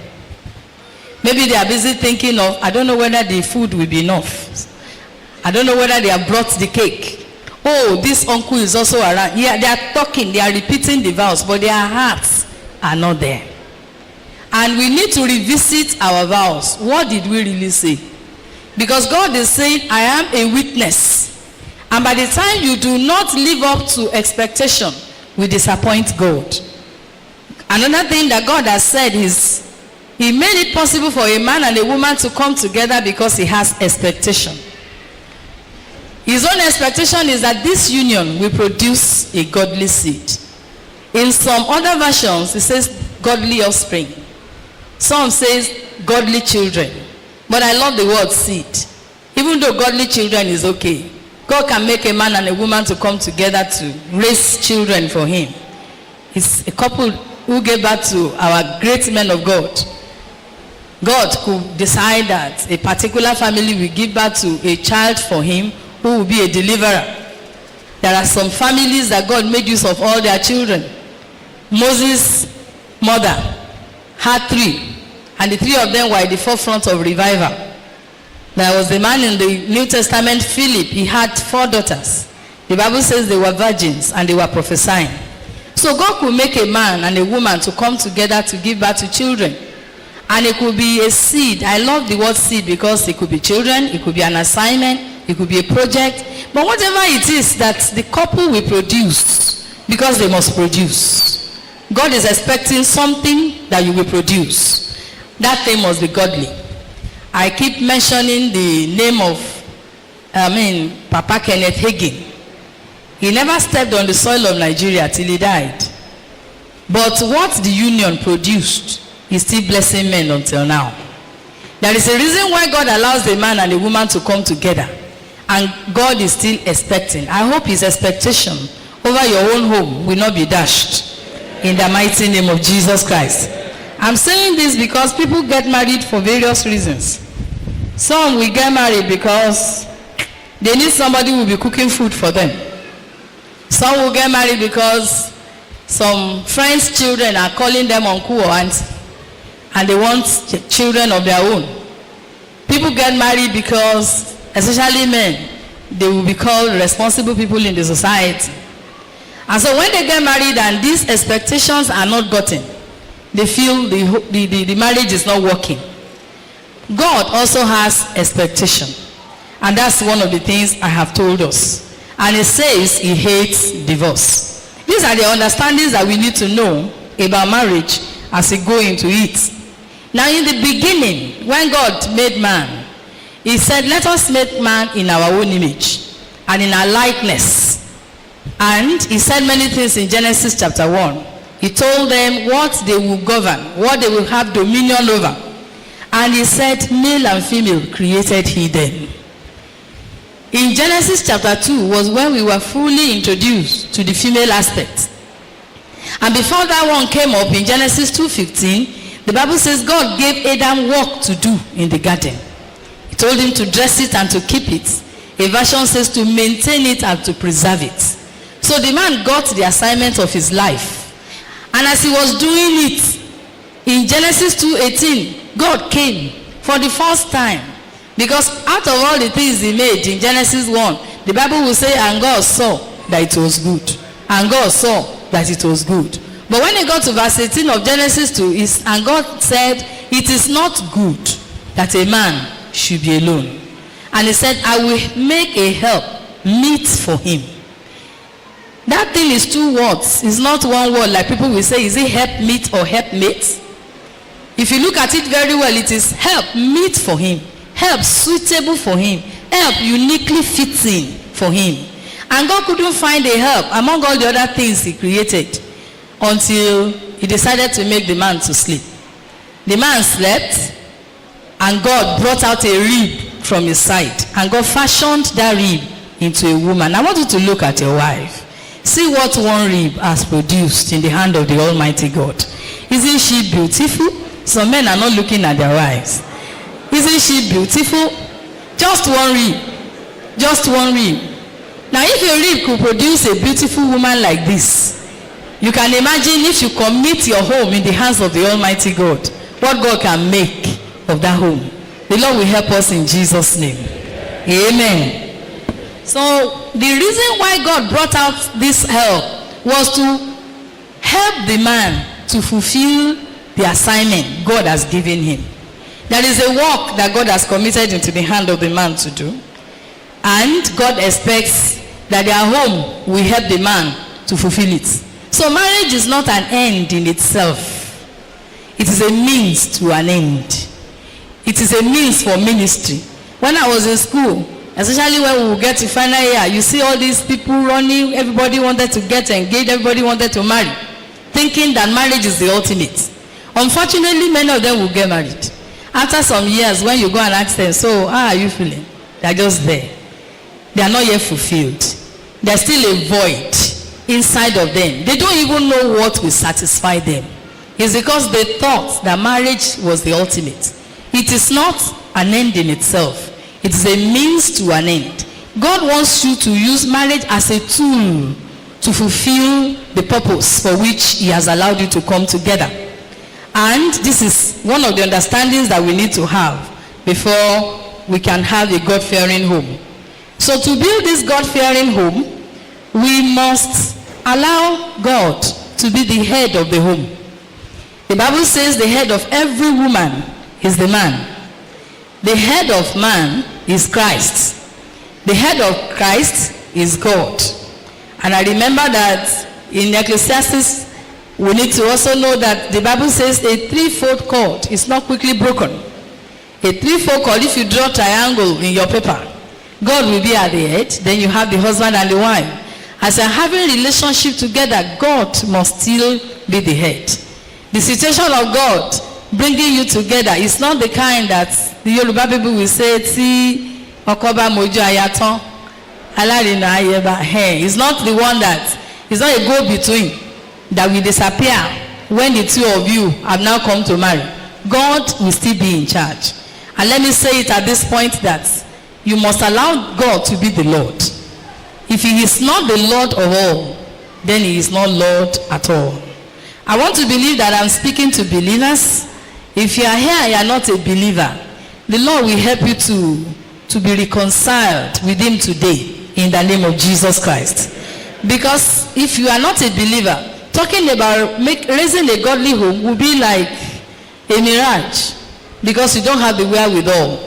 Maybe they are busy thinking of, I don't know whether the food will be enough. I don't know whether they have brought the cake. Oh, this uncle is also around. Yeah, they are talking, they are repeating the vows, but their hearts are not there. And we need to revisit our vows. What did we really say? Because God is saying, I am a witness. And by the time you do not live up to expectation, we disappoint God. Another thing that God has said is, he made it possible for a man and a woman to come together because he has expectation. His own expectation is that this union will produce a godly seed. In some other versions, it says godly offspring. Some says godly children. But I love the word seed. Even though godly children is okay, God can make a man and a woman to come together to raise children for him. It's a couple who gave birth to our great men of God. God could decide that a particular family will give birth to a child for him who will be a deliverer. There are some families that God made use of all their children. Moses' mother had 3, and the 3 of them were at the forefront of revival. There was the man in the New Testament, Philip. He had 4 daughters. The Bible says they were virgins and they were prophesying. So God could make a man and a woman to come together to give birth to children. And it could be a seed. I love the word seed because it could be children, it could be an assignment, it could be a project. But whatever it is that the couple will produce, because they must produce. God is expecting something that you will produce. That thing must be godly. I keep mentioning the name of, Papa Kenneth Hagin. He never stepped on the soil of Nigeria till he died. But what the union produced is still blessing men until now. There is a reason why God allows a man and a woman to come together. And God is still expecting. I hope his expectation over your own home will not be dashed. In the mighty name of Jesus Christ. I'm saying this because people get married for various reasons. Some will get married because they need somebody who will be cooking food for them. Some will get married because some friends' children are calling them uncle or auntie, and they want children of their own. People get married because, especially men, they will be called responsible people in the society. And so when they get married and these expectations are not gotten, they feel the marriage is not working. God also has expectation. And that's one of the things I have told us. And it says he hates divorce. These are the understandings that we need to know about marriage as we go into it. Now in the beginning, when God made man, he said, let us make man in our own image and in our likeness. And he said many things in Genesis chapter 1. He told them what they will govern, what they will have dominion over. And he said, male and female created he them. In Genesis chapter 2 was when we were fully introduced to the female aspect. And before that one came up in Genesis 2:15, the Bible says God gave Adam work to do in the garden. He told him to dress it and to keep it. A version says to maintain it and to preserve it. So the man got the assignment of his life. And as he was doing it, in Genesis 2:18, God came for the first time. Because out of all the things he made in Genesis 1, the Bible will say, and God saw that it was good. And God saw that it was good. But when he got to verse 18 of Genesis 2, and God said, it is not good that a man should be alone. And he said, I will make a help meet for him. That thing is two words. It's not one word like people will say, is it help meet or help mate? If you look at it very well, it is help meet for him. Help suitable for him. Help uniquely fitting for him. And God couldn't find a help among all the other things he created until he decided to make the man to sleep. The man slept and God brought out a rib from his side. And God fashioned that rib into a woman. I want you to look at your wife. See what one rib has produced in the hand of the Almighty God. Isn't she beautiful? Some men are not looking at their wives. Isn't she beautiful? Just one rib. Just one rib. Now if your rib could produce a beautiful woman like this, you can imagine if you commit your home in the hands of the Almighty God, what God can make of that home. The Lord will help us in Jesus' name. Amen. So the reason why God brought out this help was to help the man to fulfill the assignment God has given him. There is a work that God has committed into the hand of the man to do. And God expects that their home will help the man to fulfill it. So marriage is not an end in itself. It is a means to an end. It is a means for ministry. When I was in school, especially when we will get to final year, you see all these people running, everybody wanted to get engaged, everybody wanted to marry, thinking that marriage is the ultimate. Unfortunately, many of them will get married. After some years, when you go and ask them, so how are you feeling? They are just there. They are not yet fulfilled. There is still a void inside of them. They don't even know what will satisfy them. It's because they thought that marriage was the ultimate. It is not an end in itself. It is a means to an end. God wants you to use marriage as a tool to fulfill the purpose for which he has allowed you to come together. And this is one of the understandings that we need to have before we can have a God-fearing home. So to build this God-fearing home, we must allow God to be the head of the home. The Bible says the head of every woman is the man. The head of man is Christ. The head of Christ is God. And I remember that in Ecclesiastes, we need to also know that the Bible says a threefold cord is not quickly broken. A threefold cord, if you draw a triangle in your paper, God will be at the head, then you have the husband and the wife. As you're having a relationship together, God must still be the head. The situation of God bringing you together is not the kind that the Yoruba people will say, "Tí ọkọ bá mojú aya tán, alárinà ayẹba." It's not the one that, it's not a go-between that will disappear when the two of you have now come to marry. God will still be in charge. And let me say it at this point that you must allow God to be the Lord. If he is not the Lord of all, then he is not Lord at all. I want to believe that I'm speaking to believers. If you are here and you are not a believer, the Lord will help you to be reconciled with him today in the name of Jesus Christ. Because if you are not a believer, talking about raising a godly home will be like a mirage, because you don't have the wherewithal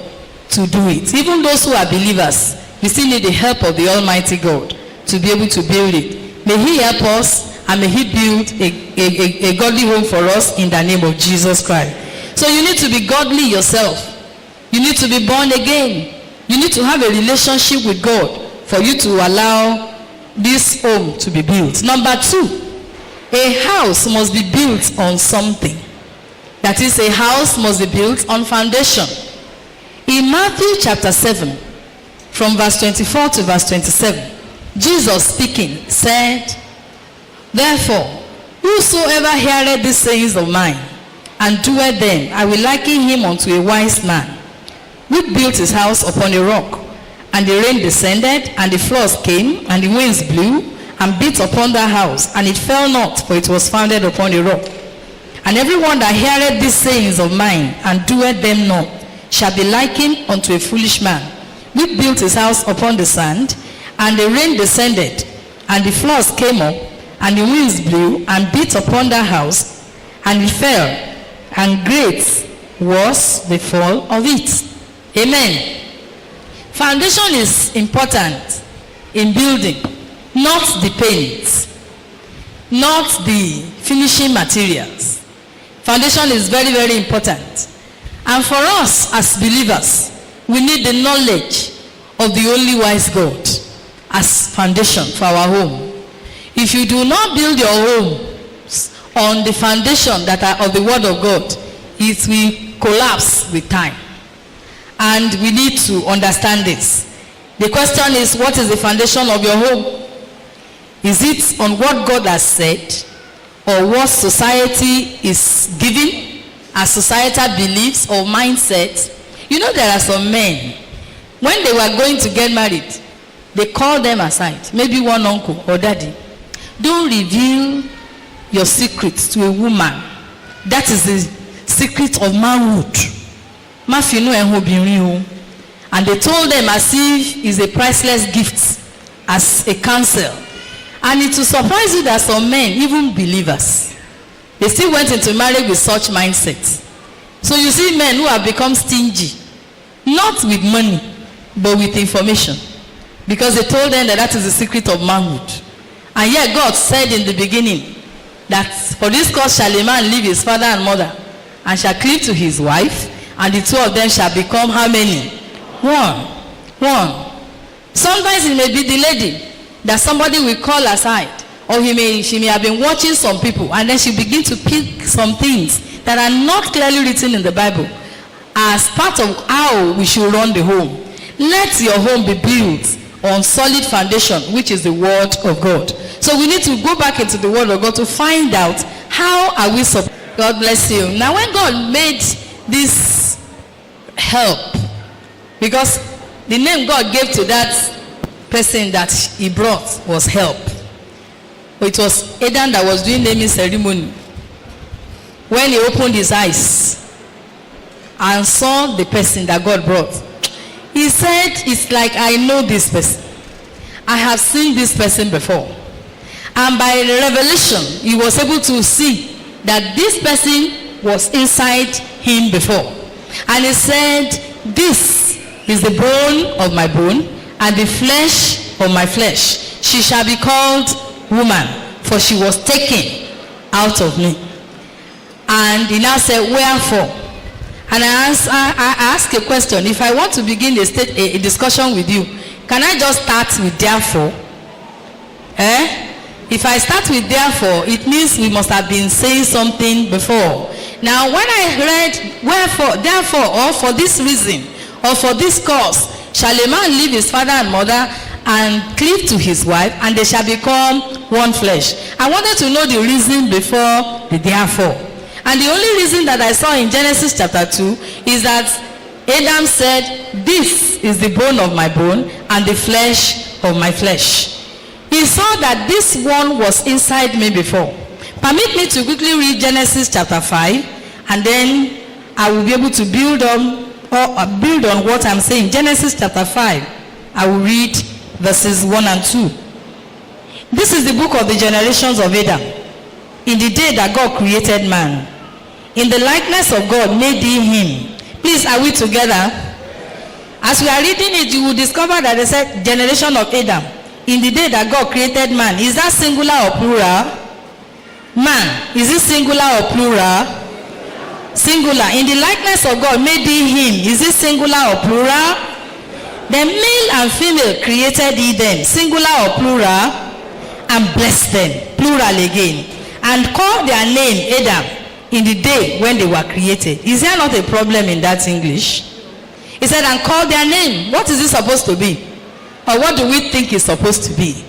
to do it. Even those who are believers, we still need the help of the Almighty God to be able to build it. May he help us, and may he build a godly home for us in the name of Jesus Christ. So you need to be godly yourself. You need to be born again. You need to have a relationship with God for you to allow this home to be built. Number 2, a house must be built on something. That is, a house must be built on foundation. In Matthew chapter 7, from verse 24 to verse 27, Jesus speaking said, "Therefore, whosoever heareth these sayings of mine, and doeth them, I will liken him unto a wise man, which built his house upon a rock. And the rain descended, and the floods came, and the winds blew, and beat upon that house, and it fell not, for it was founded upon a rock. And everyone that heareth these sayings of mine, and doeth them not, shall be likened unto a foolish man, which built his house upon the sand, and the rain descended, and the floods came up, and the winds blew, and beat upon that house, and it fell, and great was the fall of it." Amen. Foundation is important in building, not the paint, not the finishing materials. Foundation is very, very important. And for us as believers, we need the knowledge of the only wise God as foundation for our home. If you do not build your home on the foundation that are of the word of God, it will collapse with time. And we need to understand this. The question is, what is the foundation of your home? Is it on what God has said, or what society is giving as societal beliefs or mindset? You know, there are some men, when they were going to get married, they call them aside, maybe one uncle or daddy. Don't reveal your secrets to a woman. That is the secret of manhood. And they told them as if it's a priceless gift, as a counsel. And it will surprise you that some men, even believers, they still went into marriage with such mindsets. So you see men who have become stingy, not with money, but with information. Because they told them that that is the secret of manhood. And yet God said in the beginning that for this cause shall a man leave his father and mother, and shall cleave to his wife, and the two of them shall become how many? One. Sometimes it may be the lady that somebody will call aside, or she may have been watching some people, and then she begin to pick some things that are not clearly written in the Bible as part of how we should run the home. Let your home be built on solid foundation, which is the word of God. So we need to go back into the word of God to find out how are we supposed. God bless you. Now when God made this help, because the name God gave to that person that he brought was help. It was Adam that was doing naming ceremony. When he opened his eyes and saw the person that God brought, he said, "It's like I know this person. I have seen this person before." And by revelation, he was able to see that this person was inside him before. And he said, "This is the bone of my bone and the flesh of my flesh. She shall be called woman, for she was taken out of me." And he now said, "Wherefore?" And I ask a question. If I want to begin a discussion with you, can I just start with therefore? If I start with therefore, it means we must have been saying something before. Now, when I read, wherefore, therefore, or for this reason, or for this cause, shall a man leave his father and mother and cleave to his wife, and they shall become one flesh. I wanted to know the reason before the therefore. And the only reason that I saw in Genesis chapter 2 is that Adam said, this is the bone of my bone and the flesh of my flesh. He saw that this one was inside me before. Permit me to quickly read Genesis chapter 5, and then I will be able to build on what I'm saying. Genesis chapter 5, I will read verses 1 and 2. This is the book of the generations of Adam. In the day that God created man, in the likeness of God made he him. Please, are we together? As we are reading it, you will discover that they said generation of Adam. In the day that God created man. Is that singular or plural? Man. Is it singular or plural? Singular. In the likeness of God made he him. Is it singular or plural? The male and female created he them. Singular or plural? And blessed them. Plural again. And called their name Adam in the day when they were created. Is there not a problem in that English? He said, and called their name. What is it supposed to be? Or what do we think it's supposed to be?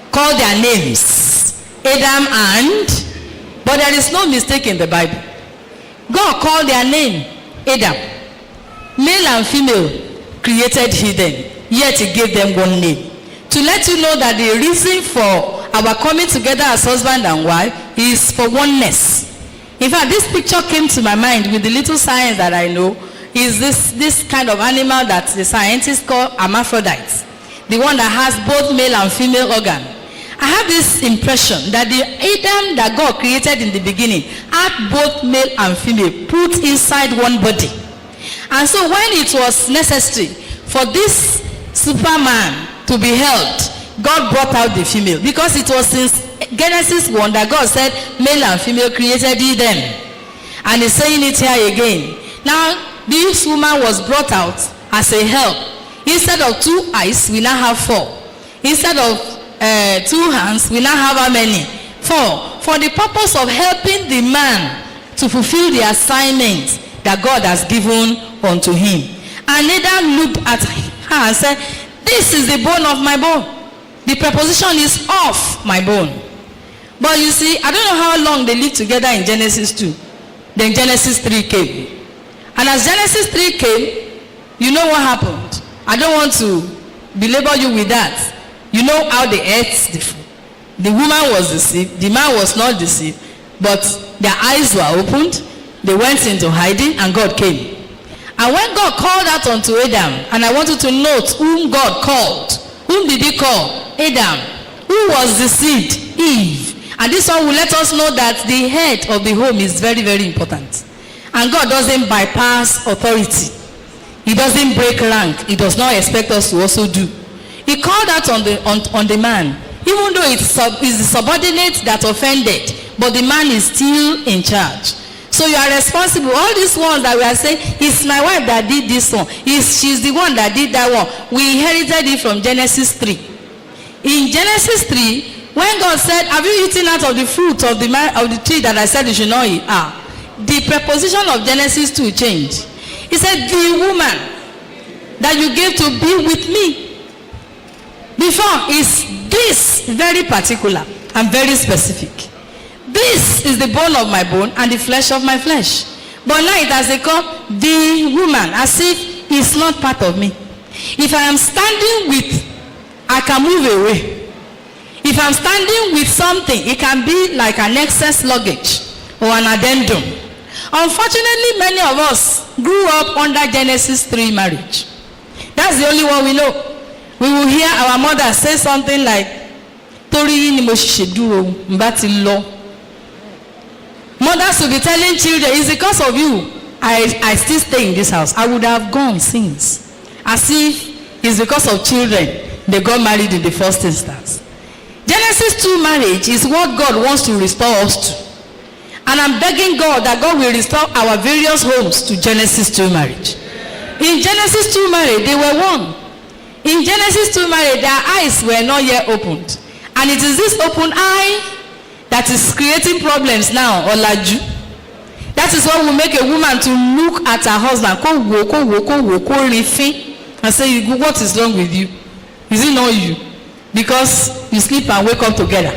Call their names. Adam and, but there is no mistake in the Bible. God called their name Adam. Male and female created he them, yet he gave them one name. To let you know that the reason for our coming together as husband and wife is for oneness. In fact, this picture came to my mind with the little science that I know is this kind of animal that the scientists call hermaphrodites. The one that has both male and female organ. I have this impression that the Adam that God created in the beginning had both male and female put inside one body. And so when it was necessary for this Superman to be helped, God brought out the female. Because it was since Genesis 1 that God said male and female created them. And he's saying it here again. Now, this woman was brought out as a help. Instead of 2 eyes, we now have 4. Instead of 2 hands, we now have how many? 4. For the purpose of helping the man to fulfill the assignment that God has given unto him. And Adam looked at her and said, this is the bone of my bone. The preposition is of my bone. But you see, I don't know how long they lived together in Genesis 2. Then Genesis 3 came. And as Genesis 3 came, you know what happened. I don't want to belabor you with that. You know how they ate the food. The woman was deceived. The man was not deceived. But their eyes were opened. They went into hiding and God came. And when God called out unto Adam, and I want you to note whom God called. Whom did he call? Adam. Who was deceived? Eve. And this one will let us know that the head of the home is very, very important. And God doesn't bypass authority. He doesn't break rank. He does not expect us to also do. He called out on the man. Even though it's the subordinate that offended, but the man is still in charge. So you are responsible. All these ones that we are saying, it's my wife that did this one. She's the one that did that one. We inherited it from Genesis 3. In Genesis 3, when God said, have you eaten out of the fruit of the tree that I said you should not eat? The preposition of Genesis 2 changed. He said, the woman that you gave to be with me. Before is this very particular and very specific. This is the bone of my bone and the flesh of my flesh. But now it has become the woman, as if it's not part of me. If I am standing with, I can move away. If I'm standing with something, it can be like an excess luggage or an addendum. Unfortunately, many of us grew up under Genesis 3 marriage. That's the only one we know. We will hear our mother say something like, Tori ni mo ṣe dúró, mba ti lọ. Mothers will be telling children, it's because of you I still stay in this house. I would have gone since. As if it's because of children they got married in the first instance. Genesis 2 marriage is what God wants to restore us to. And I'm begging God that God will restore our various homes to Genesis 2 marriage. In Genesis 2 marriage, they were one. In Genesis 2 marriage, their eyes were not yet opened. And it is this open eye that is creating problems now, Olaju. That That is what will make a woman to look at her husband and say, what is wrong with you? Is it not you? Because you sleep and wake up together.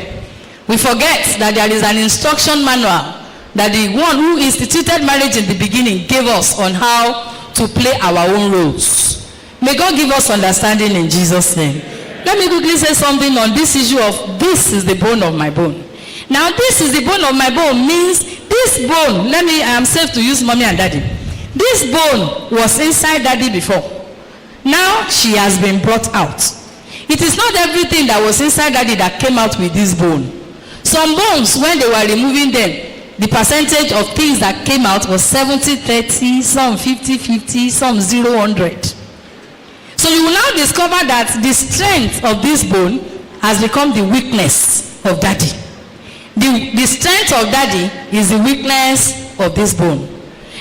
We forget that there is an instruction manual that the one who instituted marriage in the beginning gave us on how to play our own roles. May God give us understanding in Jesus' name. Let me quickly say something on this issue of this is the bone of my bone. Now, this is the bone of my bone means this bone, I am safe to use mommy and daddy. This bone was inside daddy before. Now, she has been brought out. It is not everything that was inside daddy that came out with this bone. Some bones, when they were removing them, the percentage of things that came out was 70-30, some 50-50, some 0-100. So you will now discover that the strength of this bone has become the weakness of daddy. The strength of daddy is the weakness of this bone.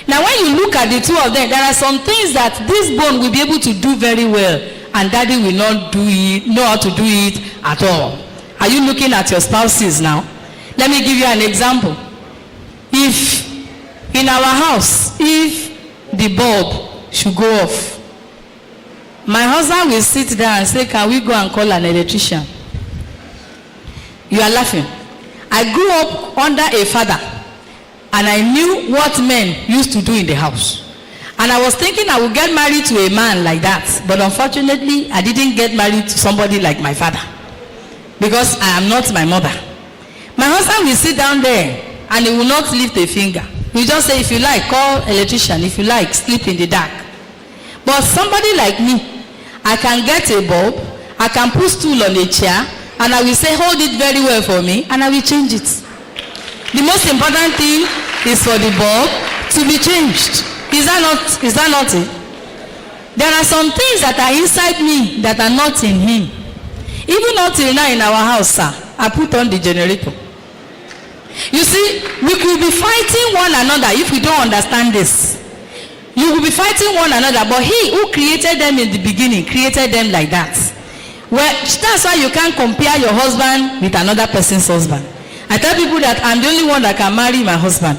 Now when you look at the two of them, there are some things that this bone will be able to do very well, and daddy will not know how to do it at all. Are you looking at your spouses now? Let me give you an example. If in our house, if the bulb should go off, my husband will sit down and say, can we go and call an electrician? You are laughing. I grew up under a father, and I knew what men used to do in the house. And I was thinking I would get married to a man like that. But unfortunately, I didn't get married to somebody like my father, because I am not my mother. My husband will sit down there and he will not lift a finger. He will just say, if you like, call electrician. If you like, sleep in the dark. But somebody like me, I can get a bulb, I can put stool on a chair, and I will say, hold it very well for me, and I will change it. The most important thing is for the bulb to be changed. Is that not it? There are some things that are inside me that are not in him. Even until now in our house, sir, I put on the generator. You see, we could be fighting one another if we don't understand this. You will be fighting one another, but he who created them in the beginning created them like that. Well, that's why you can't compare your husband with another person's husband. I tell people that I'm the only one that can marry my husband,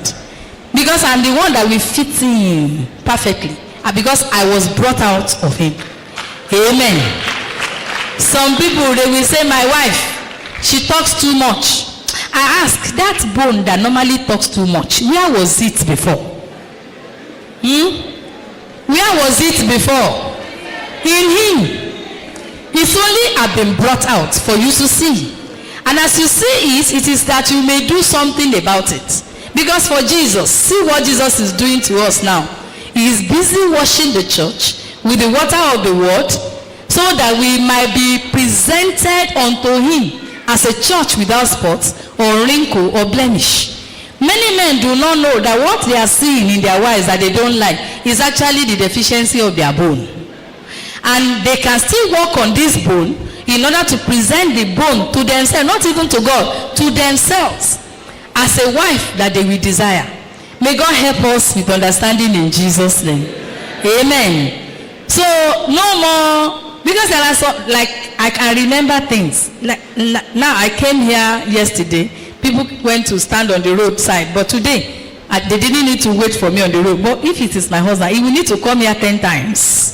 because I'm the one that will fit in perfectly, and because I was brought out of him. Amen. Some people, they will say, my wife, she talks too much. I ask, that bone that normally talks too much, where was it before? Where was it before? In him. It's only have been brought out for you to see. And as you see it, it is that you may do something about it. Because for Jesus, see what Jesus is doing to us now. He is busy washing the church with the water of the word, so that we might be presented unto him as a church without spots or wrinkle or blemish. Many men do not know that what they are seeing in their wives that they don't like is actually the deficiency of their bone. And they can still work on this bone in order to present the bone to themselves, not even to God, to themselves, as a wife that they will desire. May God help us with understanding in Jesus' name. Amen. So, no more, because there are some, like, I can remember things. Like, now I came here yesterday, people went to stand on the roadside, but today, they didn't need to wait for me on the road. But if it is my husband, he will need to come here 10 times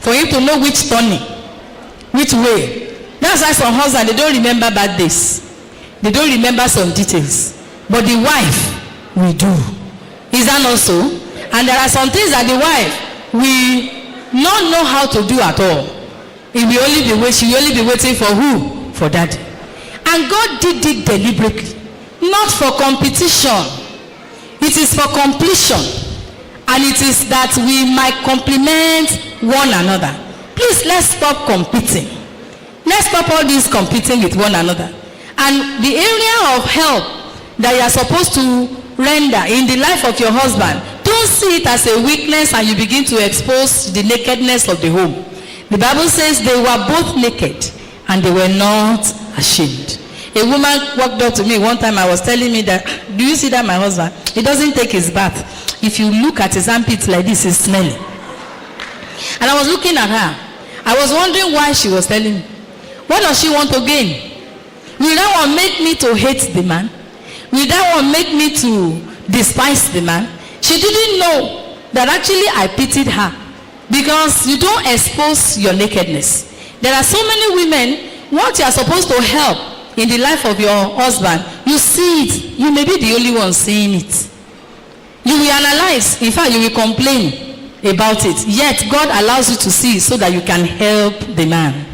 for him to know which turning, which way. That's why some husbands, they don't remember bad days. They don't remember some details. But the wife will do. Is that not so? And there are some things that the wife will not know how to do at all. She will only be waiting for who? For daddy. And God did it deliberately. Not for competition. It is for completion. And it is that we might complement one another. Please, let's stop competing. Let's stop all this competing with one another. And the area of help that you are supposed to render in the life of your husband, don't see it as a weakness and you begin to expose the nakedness of the home. The Bible says they were both naked and they were not ashamed. A woman walked up to me one time. I was telling me that, do you see that my husband, he doesn't take his bath. If you look at his armpits like this, it's smelly. And I was looking at her. I was wondering why she was telling me. What does she want to gain? Will that one make me to hate the man? Will that one make me to despised the man. She didn't know that actually I pitied her, because you don't expose your nakedness. There are so many women, what you are supposed to help in the life of your husband, you see it. You may be the only one seeing it. You will analyze. In fact, you will complain about it. Yet God allows you to see it so that you can help the man.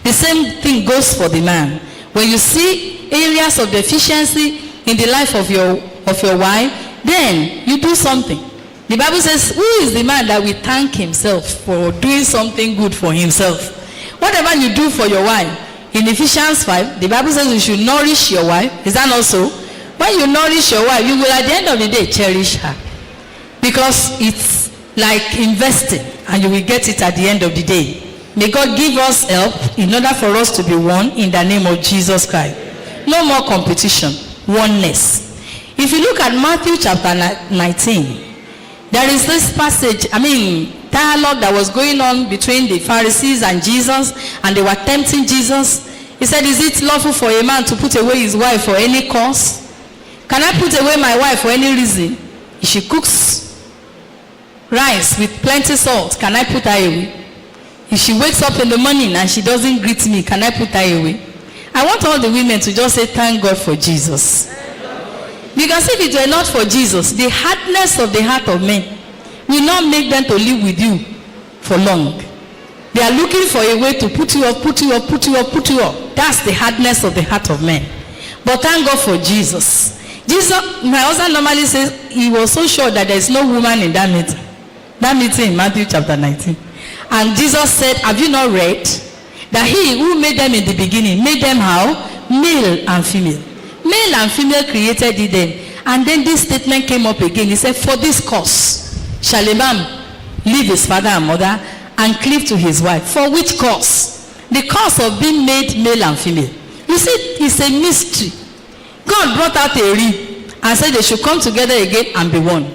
The same thing goes for the man. When you see areas of deficiency in the life of your wife, then you do something. The Bible says, who is the man that will thank himself for doing something good for himself? Whatever you do for your wife, in Ephesians 5, the Bible says you should nourish your wife. Is that not so? When you nourish your wife, you will at the end of the day cherish her. Because it's like investing, and you will get it at the end of the day. May God give us help in order for us to be one in the name of Jesus Christ. No more competition, oneness. If you look at Matthew chapter 19, there is this passage, dialogue that was going on between the Pharisees and Jesus, and they were tempting Jesus. He said, is it lawful for a man to put away his wife for any cause? Can I put away my wife for any reason? If she cooks rice with plenty salt, can I put her away? If she wakes up in the morning and she doesn't greet me, can I put her away? I want all the women to just say, thank God for Jesus. Because if it were not for Jesus, the hardness of the heart of men will not make them to live with you for long. They are looking for a way to put you up, put you up, put you up, put you up. That's the hardness of the heart of men. But thank God for Jesus. My husband normally says he was so sure that there is no woman in that meeting. That meeting in Matthew chapter 19. And Jesus said, have you not read that he who made them in the beginning made them how? Male and female. Male and female created he them. And then this statement came up again. He said, for this cause shall a man leave his father and mother and cleave to his wife. For which cause? The cause of being made male and female. You see, it's a mystery. God brought out a ring and said they should come together again and be one.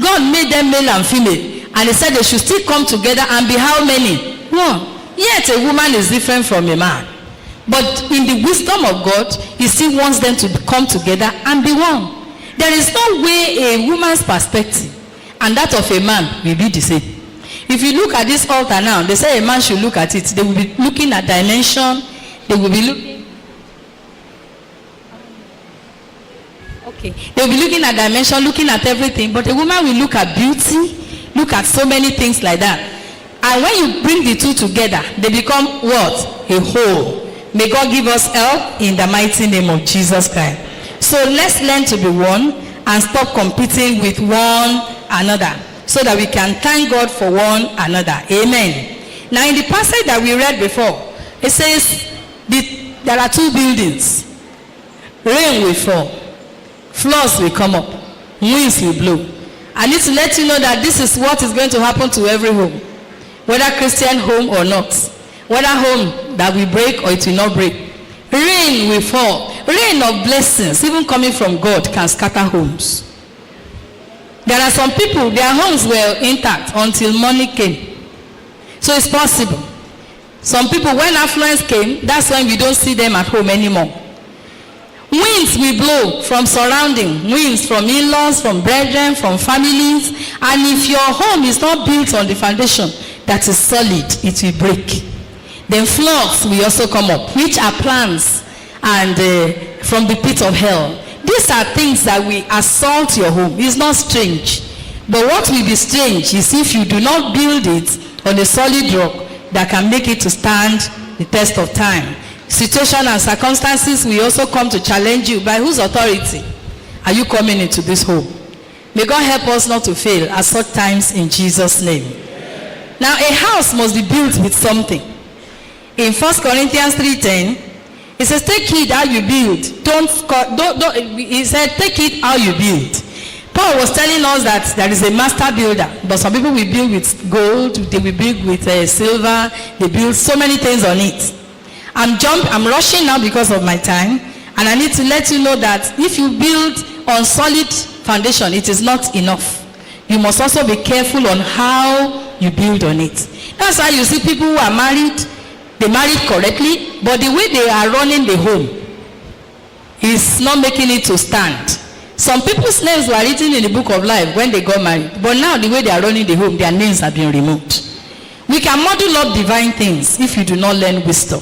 God made them male and female. And he said they should still come together and be how many? One. Yet a woman is different from a man. But in the wisdom of God, he still wants them to come together and be one. There is no way a woman's perspective and that of a man will be the same. If you look at this altar now, they say a man should look at it. They will be looking at dimension. They will be looking. Okay. They will be looking at dimension, looking at everything. But a woman will look at beauty, look at so many things like that. And when you bring the two together, they become what? A whole. May God give us help in the mighty name of Jesus Christ. So let's learn to be one and stop competing with one another so that we can thank God for one another. Amen. Now in the passage that we read before, it says there are two buildings. Rain will fall. Floods will come up. Winds will blow. I need to let you know that this is what is going to happen to every home. Whether Christian home or not. Whether home that will break or it will not break. Rain will fall. Rain of blessings, even coming from God, can scatter homes. There are some people, their homes were intact until money came. So it's possible. Some people, when affluence came, that's when we don't see them at home anymore. Winds will blow from surrounding, winds from in-laws, from brethren, from families. And if your home is not built on the foundation that is solid, it will break. Then floods will also come up, which are plans and from the pit of hell. These are things that will assault your home. It's not strange. But what will be strange is if you do not build it on a solid rock that can make it to stand the test of time. Situation and circumstances will also come to challenge you. By whose authority are you coming into this home? May God help us not to fail at such times in Jesus' name. Now a house must be built with something. In 1 Corinthians 3:10, it says, take heed how you build. He said, take heed how you build. Paul was telling us that there is a master builder, but some people will build with gold, they will build with silver, they build so many things on it. I'm rushing now because of my time, and I need to let you know that if you build on solid foundation, it is not enough. You must also be careful on how you build on it. That's why you see people who are married, they married correctly, but the way they are running the home is not making it to stand. Some people's names were written in the book of life when they got married, but now the way they are running the home, their names have been removed. We can model up divine things if you do not learn wisdom.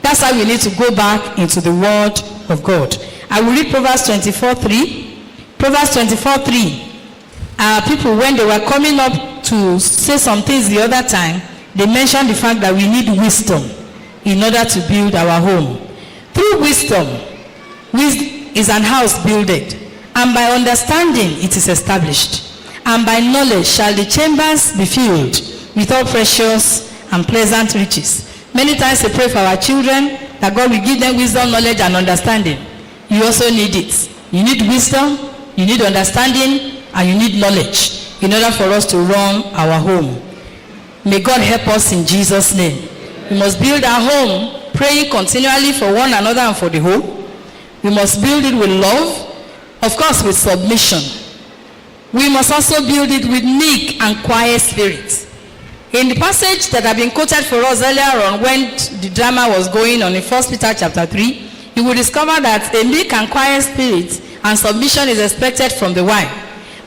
That's why we need to go back into the word of God. I will read Proverbs 24:3. Proverbs 24:3. People, when they were coming up to say some things the other time, they mentioned the fact that we need wisdom in order to build our home. Through wisdom is an house builded, and by understanding it is established, and by knowledge shall the chambers be filled with all precious and pleasant riches. Many times we pray for our children that God will give them wisdom, knowledge, and understanding. You also need it. You need wisdom, you need understanding, and you need knowledge in order for us to run our home. May God help us in Jesus' name. We must build our home praying continually for one another and for the home. We must build it with love, of course with submission. We must also build it with meek and quiet spirit. In the passage that have been quoted for us earlier on when the drama was going on in 1 Peter chapter 3, you will discover that a meek and quiet spirit and submission is expected from the wife.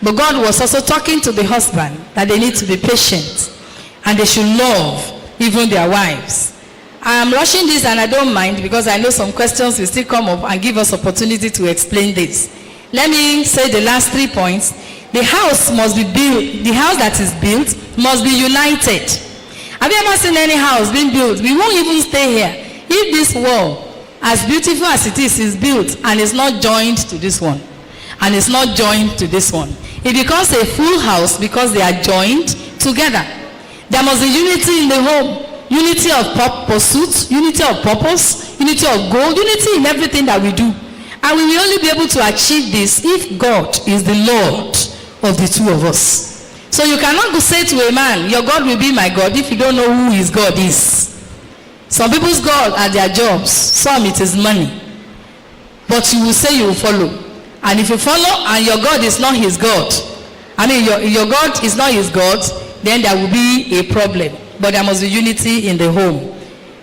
But God was also talking to the husband that they need to be patient and they should love even their wives. I am rushing this and I don't mind because I know some questions will still come up and give us opportunity to explain this. Let me say the last 3 points. The house must be built, the house that is built must be united. Have you ever seen any house being built? We won't even stay here. If this wall, as beautiful as it is built and is not joined to this one, and it's not joined to this one, it becomes a full house because they are joined together. There must be unity in the home, unity of pursuit, unity of purpose, unity of goal, unity in everything that we do. And we will only be able to achieve this if God is the Lord of the two of us. So you cannot go say to a man, your God will be my God, if you don't know who his God is. Some people's God are their jobs. Some it is money. But you will say you will follow. And if you follow and your God is not his God, your God is not his God, then there will be a problem. But there must be unity in the home.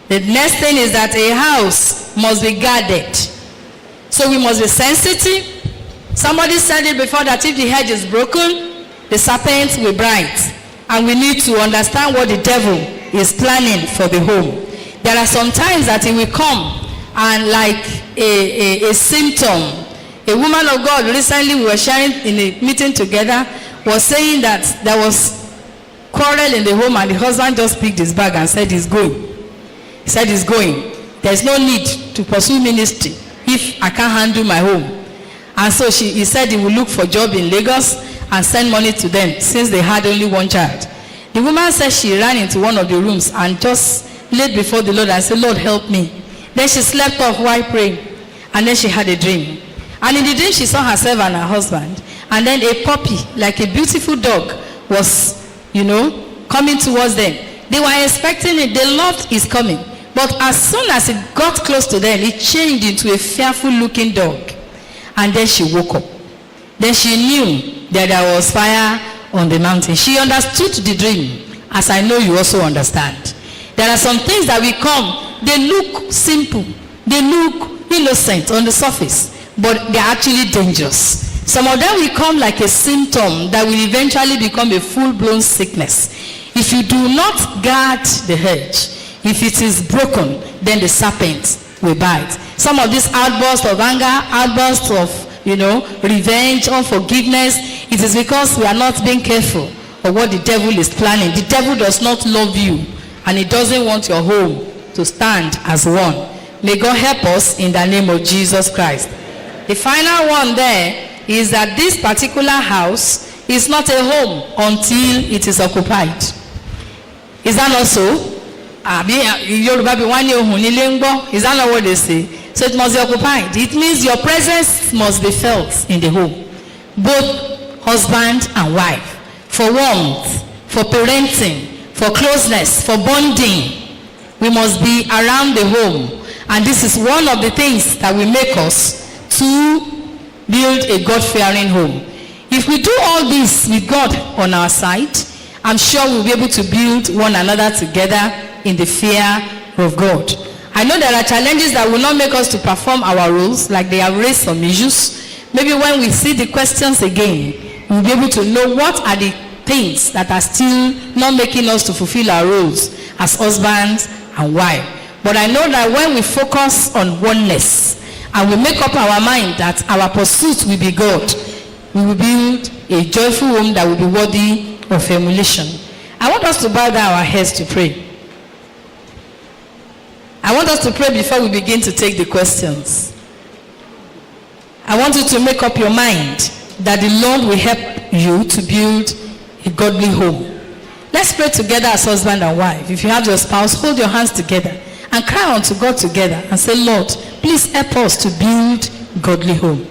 The next thing is that a house must be guarded. So we must be sensitive. Somebody said it before that if the hedge is broken, the serpent will bite. And we need to understand what the devil is planning for the home. There are some times that he will come and like a symptom. A woman of God recently, we were sharing in a meeting together, was saying that there was quarrel in the home and the husband just picked his bag and said he's going. He said he's going. There's no need to pursue ministry if I can't handle my home. And so he said he will look for a job in Lagos and send money to them since they had only one child. The woman said she ran into one of the rooms and just laid before the Lord and said, Lord, help me. Then she slept off while praying. And then she had a dream. And in the dream, she saw herself and her husband. And then a puppy, like a beautiful dog, was, coming towards them. They were expecting it. They loved his coming. But as soon as it got close to them, it changed into a fearful-looking dog. And then she woke up. Then she knew that there was fire on the mountain. She understood the dream, as I know you also understand. There are some things that will come. They look simple. They look innocent on the surface. But they are actually dangerous. Some of them will come like a symptom that will eventually become a full-blown sickness. If you do not guard the hedge, if it is broken, then the serpent will bite. Some of these outbursts of anger, outbursts of, revenge, unforgiveness, it is because we are not being careful of what the devil is planning. The devil does not love you, and he doesn't want your home to stand as one. May God help us in the name of Jesus Christ. The final one there is that this particular house is not a home until it is occupied. Is that not so? Is that not what they say? So it must be occupied. It means your presence must be felt in the home. Both husband and wife. For warmth, for parenting, for closeness, for bonding. We must be around the home. And this is one of the things that will make us to build a God-fearing home. If we do all this with God on our side, I'm sure we'll be able to build one another together in the fear of God. I know there are challenges that will not make us to perform our roles, like they have raised some issues, Maybe when we see the questions again, we'll be able to know what are the things that are still not making us to fulfill our roles as husbands and wives. But I know that when we focus on oneness and we make up our mind that our pursuit will be God, we will build a joyful home that will be worthy of emulation. I want us to bow down our heads to pray. I want us to pray before we begin to take the questions. I want you to make up your mind that the Lord will help you to build a godly home. Let's pray together as husband and wife. If you have your spouse, hold your hands together and cry unto God together and say, Lord, please help us to build godly home.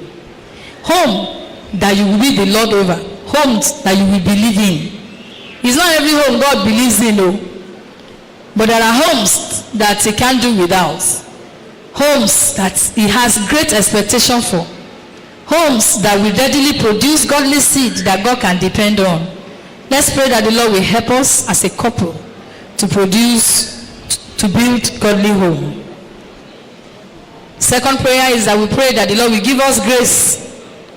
Home that you will be the Lord over. Homes that you will believe in. It's not every home God believes in, no. But there are homes that he can't do without. Homes that he has great expectation for. Homes that will readily produce godly seed that God can depend on. Let's pray that the Lord will help us as a couple to build godly home. Second prayer is that we pray that the Lord will give us grace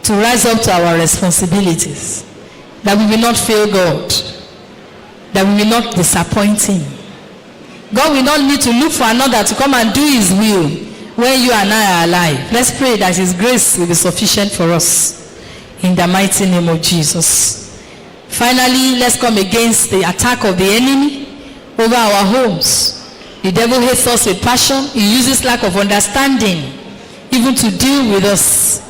to rise up to our responsibilities. That we will not fail God. That we will not disappoint him. God will not need to look for another to come and do his will when you and I are alive. Let's pray that his grace will be sufficient for us. In the mighty name of Jesus. Finally, let's come against the attack of the enemy over our homes. The devil hates us with passion. He uses lack of understanding even to deal with us.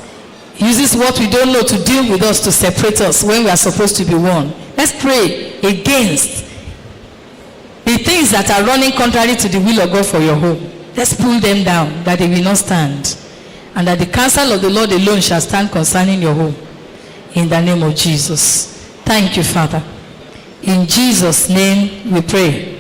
He uses what we don't know to deal with us, to separate us when we are supposed to be one. Let's pray against the things that are running contrary to the will of God for your home. Let's pull them down, that they will not stand. And that the counsel of the Lord alone shall stand concerning your home. In the name of Jesus. Thank you, Father. In Jesus' name we pray.